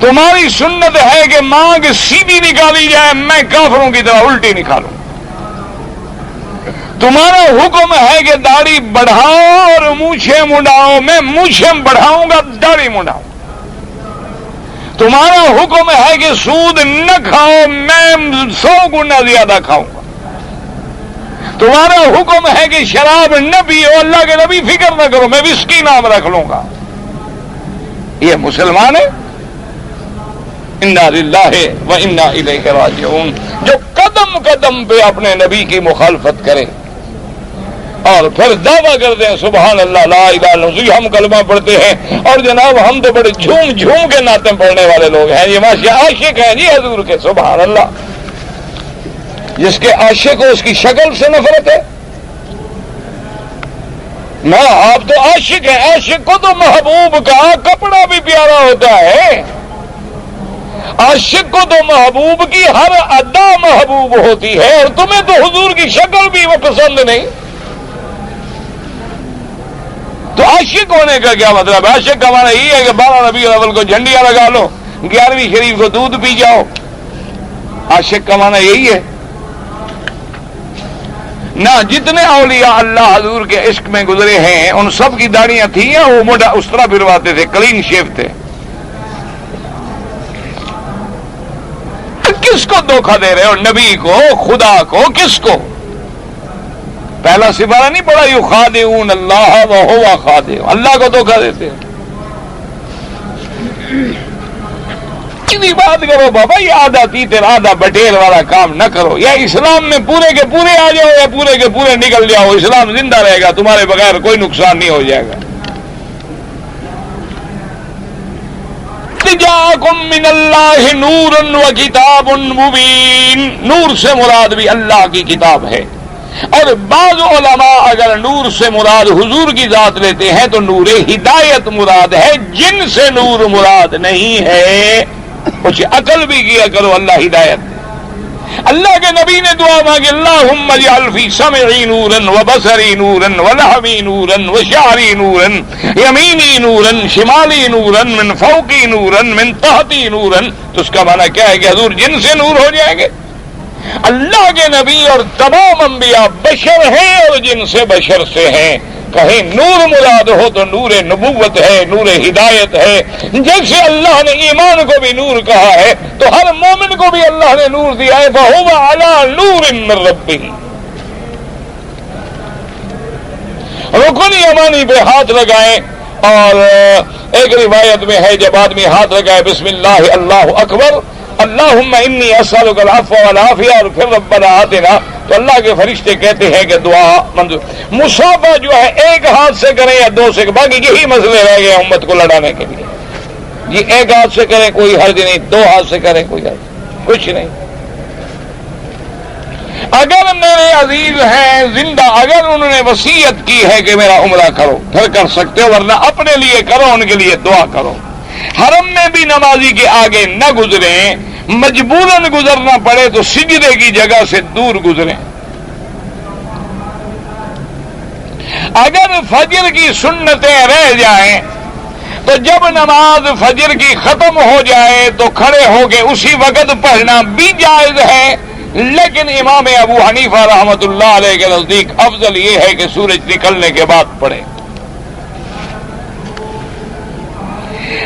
تمہاری سنت ہے کہ مانگ سیدھی نکالی جائے، میں کافروں کی طرح الٹی نکالوں. تمہارا حکم ہے کہ داڑھی بڑھاؤ اور مونچھیں منڈاؤ، میں مونچھیں بڑھاؤں گا، داڑھی منڈاؤں. تمہارا حکم ہے کہ سود نہ کھاؤ، میں 100 گنا زیادہ کھاؤں گا. تمہارا حکم ہے کہ شراب نہ پیو، اللہ کے نبی فکر نہ کرو، میں وسکی نام رکھ لوں گا. یہ مسلمان ہے. انا للہ و انا الیہ راجعون. جو قدم قدم پہ اپنے نبی کی مخالفت کرے اور پھر دعویٰ کرتے ہیں سبحان اللہ لا الہ الا اللہ، ہم کلمہ پڑھتے ہیں اور جناب ہم تو بڑے جھوم جھوم کے نعتیں پڑھنے والے لوگ ہیں، یہ ماشاء عاشق ہیں جی حضور کے، سبحان اللہ. جس کے عاشق ہو اس کی شکل سے نفرت ہے. نہ آپ تو عاشق ہیں، عاشق کو تو محبوب کا کپڑا بھی پیارا ہوتا ہے. عاشق کو تو محبوب کی ہر ادا محبوب ہوتی ہے، اور تمہیں تو حضور کی شکل بھی وہ پسند نہیں. تو عاشق ہونے کا کیا مطلب ہے؟ عاشق کا معنی یہ ہے کہ 12 ربیع الاول کو جھنڈیاں لگا لو، 11ویں شریف کو دودھ پی جاؤ. عاشق کا معنی یہی ہے. نہ جتنے اولیاء اللہ حضور کے عشق میں گزرے ہیں ان سب کی داڑیاں تھیں یا وہ موٹا اس طرح پھرواتے تھے، کلین شیو تھے؟ کس کو دھوکہ دے رہے ہو؟ نبی کو، خدا کو، کس کو؟ پہلا سپارہ نہیں پڑھا یخادعون اللہ وہو خادع، اللہ کو دھوکہ دیتے ہیں۔ اتنی بات کرو بابا، یہ آدھا تیتر آدھا بٹیر والا کام نہ کرو، یا اسلام میں پورے کے پورے آ جاؤ یا پورے کے پورے نکل جاؤ، اسلام زندہ رہے گا، تمہارے بغیر کوئی نقصان نہیں ہو جائے گا۔ جاءکم من اللہ نور و کتاب مبین، نور سے مراد بھی اللہ کی کتاب ہے، اور بعض علماء اگر نور سے مراد حضور کی ذات لیتے ہیں تو نور ہدایت مراد ہے، جن سے نور مراد نہیں ہے۔ کچھ عقل بھی کیا کرو، اللہ ہدایت دے۔ اللہ کے نبی نے دعا مانگی اللہم اجعل فی سمعی نورا و بصری نورا و لحمی نورا و شعری نورا یمینی نورا شمالی نورا من فوقی نورا من تحتی نورا۔ تو اس کا معنی کیا ہے کہ حضور جن سے نور ہو جائیں گے؟ اللہ کے نبی اور تمام انبیاء بشر ہیں اور جن سے بشر سے ہیں۔ کہیں نور مراد ہو تو نور نبوت ہے، نور ہدایت ہے۔ جیسے اللہ نے ایمان کو بھی نور کہا ہے تو ہر مومن کو بھی اللہ نے نور دیا ہے، فَهُوَ عَلَى نُورٍ مِّن رَّبِّهِ۔ رکن یمانی پہ ہاتھ لگائیں، اور ایک روایت میں ہے جب آدمی ہاتھ لگائے بسم اللہ اللہ اکبر اللہم انی اسألک العفو والعافیہ اور پھر ربنا آتنا، تو اللہ کے فرشتے کہتے ہیں کہ دعا منظور۔ مصافحہ جو ہے ایک ہاتھ سے کریں یا دو سے، باقی یہی مسئلے رہ گئے امت کو لڑانے کے لیے، یہ ایک ہاتھ سے کریں کوئی حرج نہیں، دو ہاتھ سے کریں کوئی حرج کچھ نہیں۔ اگر میرے عزیز ہیں زندہ، اگر انہوں نے وصیت کی ہے کہ میرا عمرہ کرو پھر کر سکتے ہو، ورنہ اپنے لیے کرو، ان کے لیے دعا کرو۔ حرم میں بھی نمازی کے آگے نہ گزریں، مجبوراً گزرنا پڑے تو سجدے کی جگہ سے دور گزریں۔ اگر فجر کی سنتیں رہ جائیں تو جب نماز فجر کی ختم ہو جائے تو کھڑے ہو کے اسی وقت پڑھنا بھی جائز ہے، لیکن امام ابو حنیفہ رحمۃ اللہ علیہ کے نزدیک افضل یہ ہے کہ سورج نکلنے کے بعد پڑھیں۔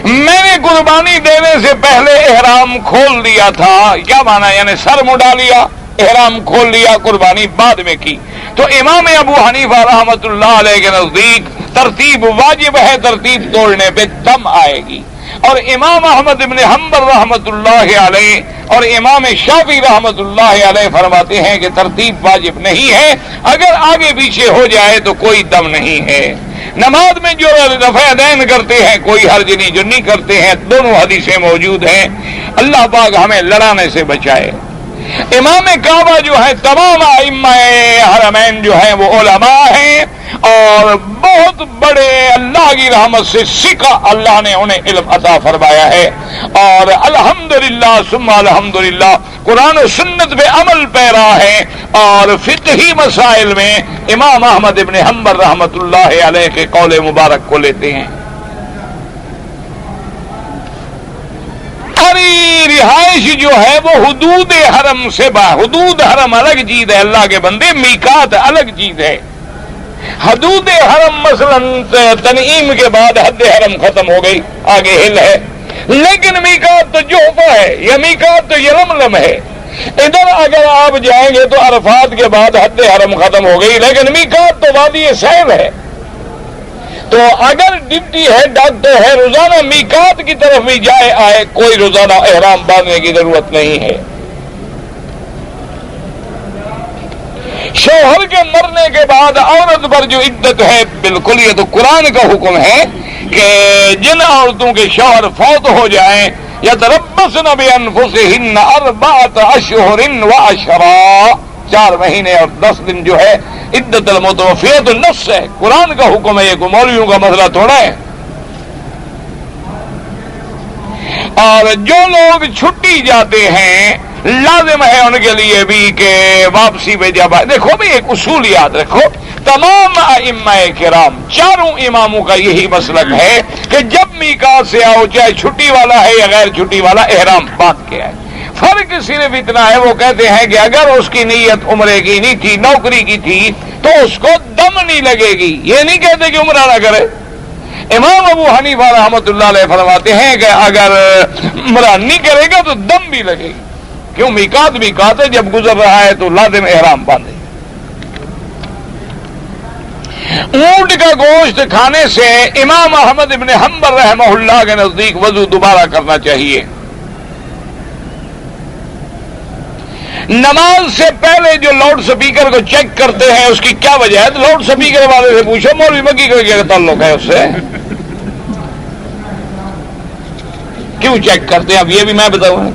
میں نے قربانی دینے سے پہلے احرام کھول دیا تھا، کیا مانا یعنی سر مڈا لیا، احرام کھول لیا، قربانی بعد میں کی، تو امام ابو حنیفہ رحمۃ اللہ علیہ کے نزدیک ترتیب واجب ہے، ترتیب توڑنے پہ دم آئے گی۔ اور امام احمد بن حنبل رحمۃ اللہ علیہ اور امام شافعی رحمۃ اللہ علیہ فرماتے ہیں کہ ترتیب واجب نہیں ہے، اگر آگے پیچھے ہو جائے تو کوئی دم نہیں ہے۔ نماز میں جو رفع دین کرتے ہیں کوئی حرج نہیں، جو نہیں کرتے ہیں دونوں حدیثیں موجود ہیں۔ اللہ پاک ہمیں لڑانے سے بچائے۔ امام کعبہ جو ہے تمام ائمہ حرمین جو ہیں وہ علماء ہیں اور بہت بڑے، اللہ کی رحمت سے سکھا اللہ نے انہیں علم عطا فرمایا ہے، اور الحمدللہ ثم الحمدللہ قرآن و سنت پہ عمل پیرا ہے، اور فقہی مسائل میں امام احمد ابن حنبل رحمت اللہ علیہ کے قول مبارک کو لیتے ہیں۔ رہائش جو ہے وہ حدود حرم سے حدود حرم الگ چیز ہے، اللہ کے بندے، میقات الگ چیز ہے۔ حدود حرم مثلا تنعیم کے بعد حد حرم ختم ہو گئی، آگے ہل ہے، لیکن میقات تو جوفہ ہے یا میقات تو یلملم ہے۔ ادھر اگر آپ جائیں گے تو عرفات کے بعد حد حرم ختم ہو گئی، لیکن میقات تو وادی سیل ہے۔ تو اگر ڈپٹی ہے، ڈاکٹر ہے، روزانہ میقات کی طرف بھی جائے آئے، کوئی روزانہ احرام باندھنے کی ضرورت نہیں ہے۔ شوہر کے مرنے کے بعد عورت پر جو عدت ہے، بالکل یہ تو قرآن کا حکم ہے کہ جن عورتوں کے شوہر فوت ہو جائیں یتربصن بانفسہن اربعۃ اشہر وعشرا، 4 مہینے اور 10 دن جو ہے عدت المتوفیۃ النفس ہے، قرآن کا حکم ہے، یہ کوئی مولویوں کا مسئلہ تھوڑا ہے۔ اور جو لوگ چھٹی جاتے ہیں لازم ہے ان کے لیے بھی کہ واپسی پہ جب دیکھو بھی ایک اصول یاد رکھو، تمام ائمہ کرام 4 اماموں کا یہی مسلک ہے کہ جب میقات سے آؤ، چاہے چھٹی والا ہے یا غیر چھٹی والا، احرام باندھ کے آئے۔ فرق صرف اتنا ہے، وہ کہتے ہیں کہ اگر اس کی نیت عمرے کی نہیں تھی، نوکری کی تھی، تو اس کو دم نہیں لگے گی. یہ نہیں کہتے کہ عمرہ نہ کرے. امام ابو حنیفہ رحمۃ اللہ علیہ فرماتے ہیں کہ اگر عمرہ نہیں کرے گا تو دم بھی لگے گی. کیوں؟ میقات ہے، جب گزر رہا ہے تو لازم احرام باندھے. اونٹ کا گوشت کھانے سے امام احمد ابن حنبل رحمہ اللہ کے نزدیک وضو دوبارہ کرنا چاہیے. نماز سے پہلے جو لاؤڈ سپیکر کو چیک کرتے ہیں اس کی کیا وجہ ہے؟ لاؤڈ سپیکر والے سے پوچھو، مولوی مکی کا کیا تعلق ہے اس سے؟ کیوں چیک کرتے ہیں؟ اب یہ بھی میں بتاؤں.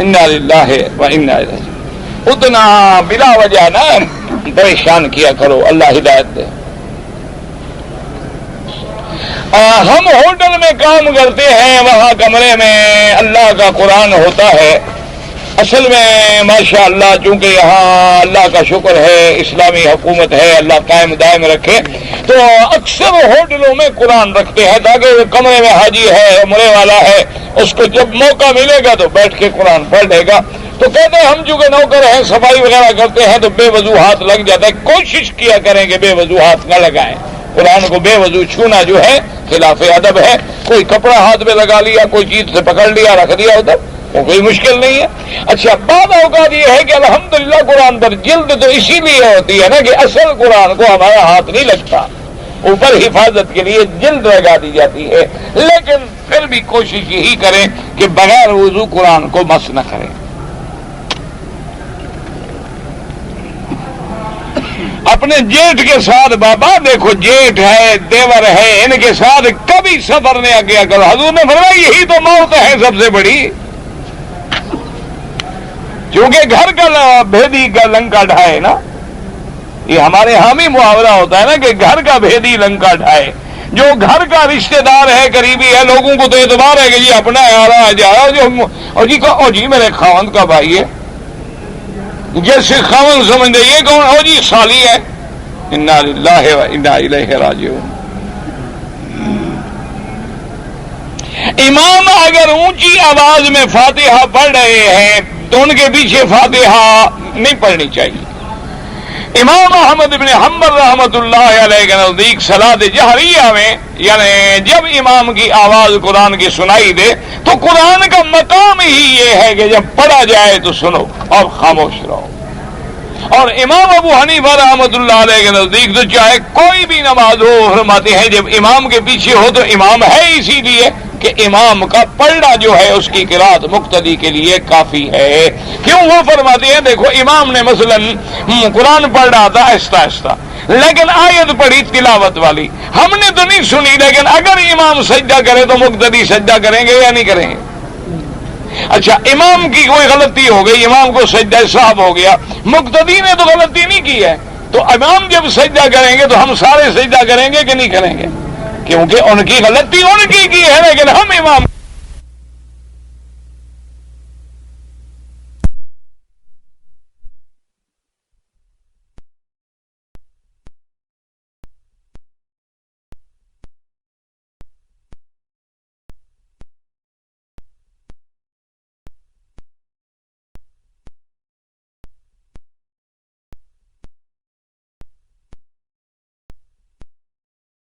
انا للہ و انا الیہ. اتنا بلا وجہ نہ پریشان کیا کرو، اللہ ہدایت دے. ہم ہوٹل میں کام کرتے ہیں، وہاں کمرے میں اللہ کا قرآن ہوتا ہے. اصل میں ماشاء اللہ چونکہ یہاں اللہ کا شکر ہے، اسلامی حکومت ہے، اللہ قائم دائم رکھے، تو اکثر ہوٹلوں میں قرآن رکھتے ہیں تاکہ کمرے میں حاجی ہے، عمرے والا ہے، اس کو جب موقع ملے گا تو بیٹھ کے قرآن پڑھ لے گا. تو کہتے ہیں ہم چونکہ نوکر ہیں، صفائی وغیرہ کرتے ہیں تو بے وضو ہاتھ لگ جاتا ہے. کوشش کیا کریں کہ بے وضو ہاتھ نہ لگائیں. قرآن کو بے وضو چھونا جو ہے خلاف ادب ہے. کوئی کپڑا ہاتھ میں لگا لیا، کوئی چیز سے پکڑ لیا، رکھ دیا ادھر، وہ کوئی مشکل نہیں ہے. اچھا، بعض اوقات یہ ہے کہ الحمدللہ قرآن پر جلد تو اسی لیے ہوتی ہے نا کہ اصل قرآن کو ہمارا ہاتھ نہیں لگتا، اوپر حفاظت کے لیے جلد لگا دی جاتی ہے. لیکن پھر بھی کوشش یہی کریں کہ بغیر وضو قرآن کو مس نہ کریں. اپنے جیٹھ کے ساتھ، بابا دیکھو جیٹھ ہے، دیور ہے، ان کے ساتھ کبھی سفر نہیں کیا کرو. حضور نے فرمایا یہی تو موت ہے سب سے بڑی. کیونکہ گھر کا بھیدی کا لنکا ڈھائے نا، یہ ہمارے حامی محاورہ ہوتا ہے نا کہ گھر کا بھیدی لنکا ڈھائے. جو گھر کا رشتہ دار ہے، قریبی ہے، لوگوں کو تو اعتبار ہے کہ جی اپنا ہے، آ رہا جا رہا، اور جی میرے خاوند کا بھائی ہے، جیسے خاوند سمجھتے یہ کون ہو جی سالی ہے. انا للہ و انا الیہ راجعون. امام اگر اونچی آواز میں فاتحہ پڑھ رہے ہیں تو ان کے پیچھے فاتحہ نہیں پڑھنی چاہیے. امام احمد بن حنبل رحمۃ اللہ علیہ کے نزدیک صلاۃ جہریہ میں، یعنی جب امام کی آواز قرآن کی سنائی دے تو قرآن کا مقام ہی یہ ہے کہ جب پڑھا جائے تو سنو اور خاموش رہو. اور امام ابو حنیفہ رحمۃ اللہ علیہ کے نزدیک تو چاہے کوئی بھی نماز ہو، فرماتے ہیں جب امام کے پیچھے ہو تو امام ہے اسی لیے کہ امام کا پڑھنا جو ہے اس کی قرات مقتدی کے لیے کافی ہے. کیوں؟ وہ فرماتے ہیں دیکھو امام نے مثلا قرآن پڑھ رہا تھا آہستہ آہستہ، لیکن آیت پڑھی تلاوت والی، ہم نے تو نہیں سنی، لیکن اگر امام سجدہ کرے تو مقتدی سجدہ کریں گے یا نہیں کریں گے؟ اچھا، امام کی کوئی غلطی ہو گئی، امام کو سجدہ صاحب ہو گیا، مقتدی نے تو غلطی نہیں کی ہے، تو امام جب سجدہ کریں گے تو ہم سارے سجدہ کریں گے کہ نہیں کریں گے؟ کیونکہ ان کی غلطی ان کی ہے، لیکن ہم امام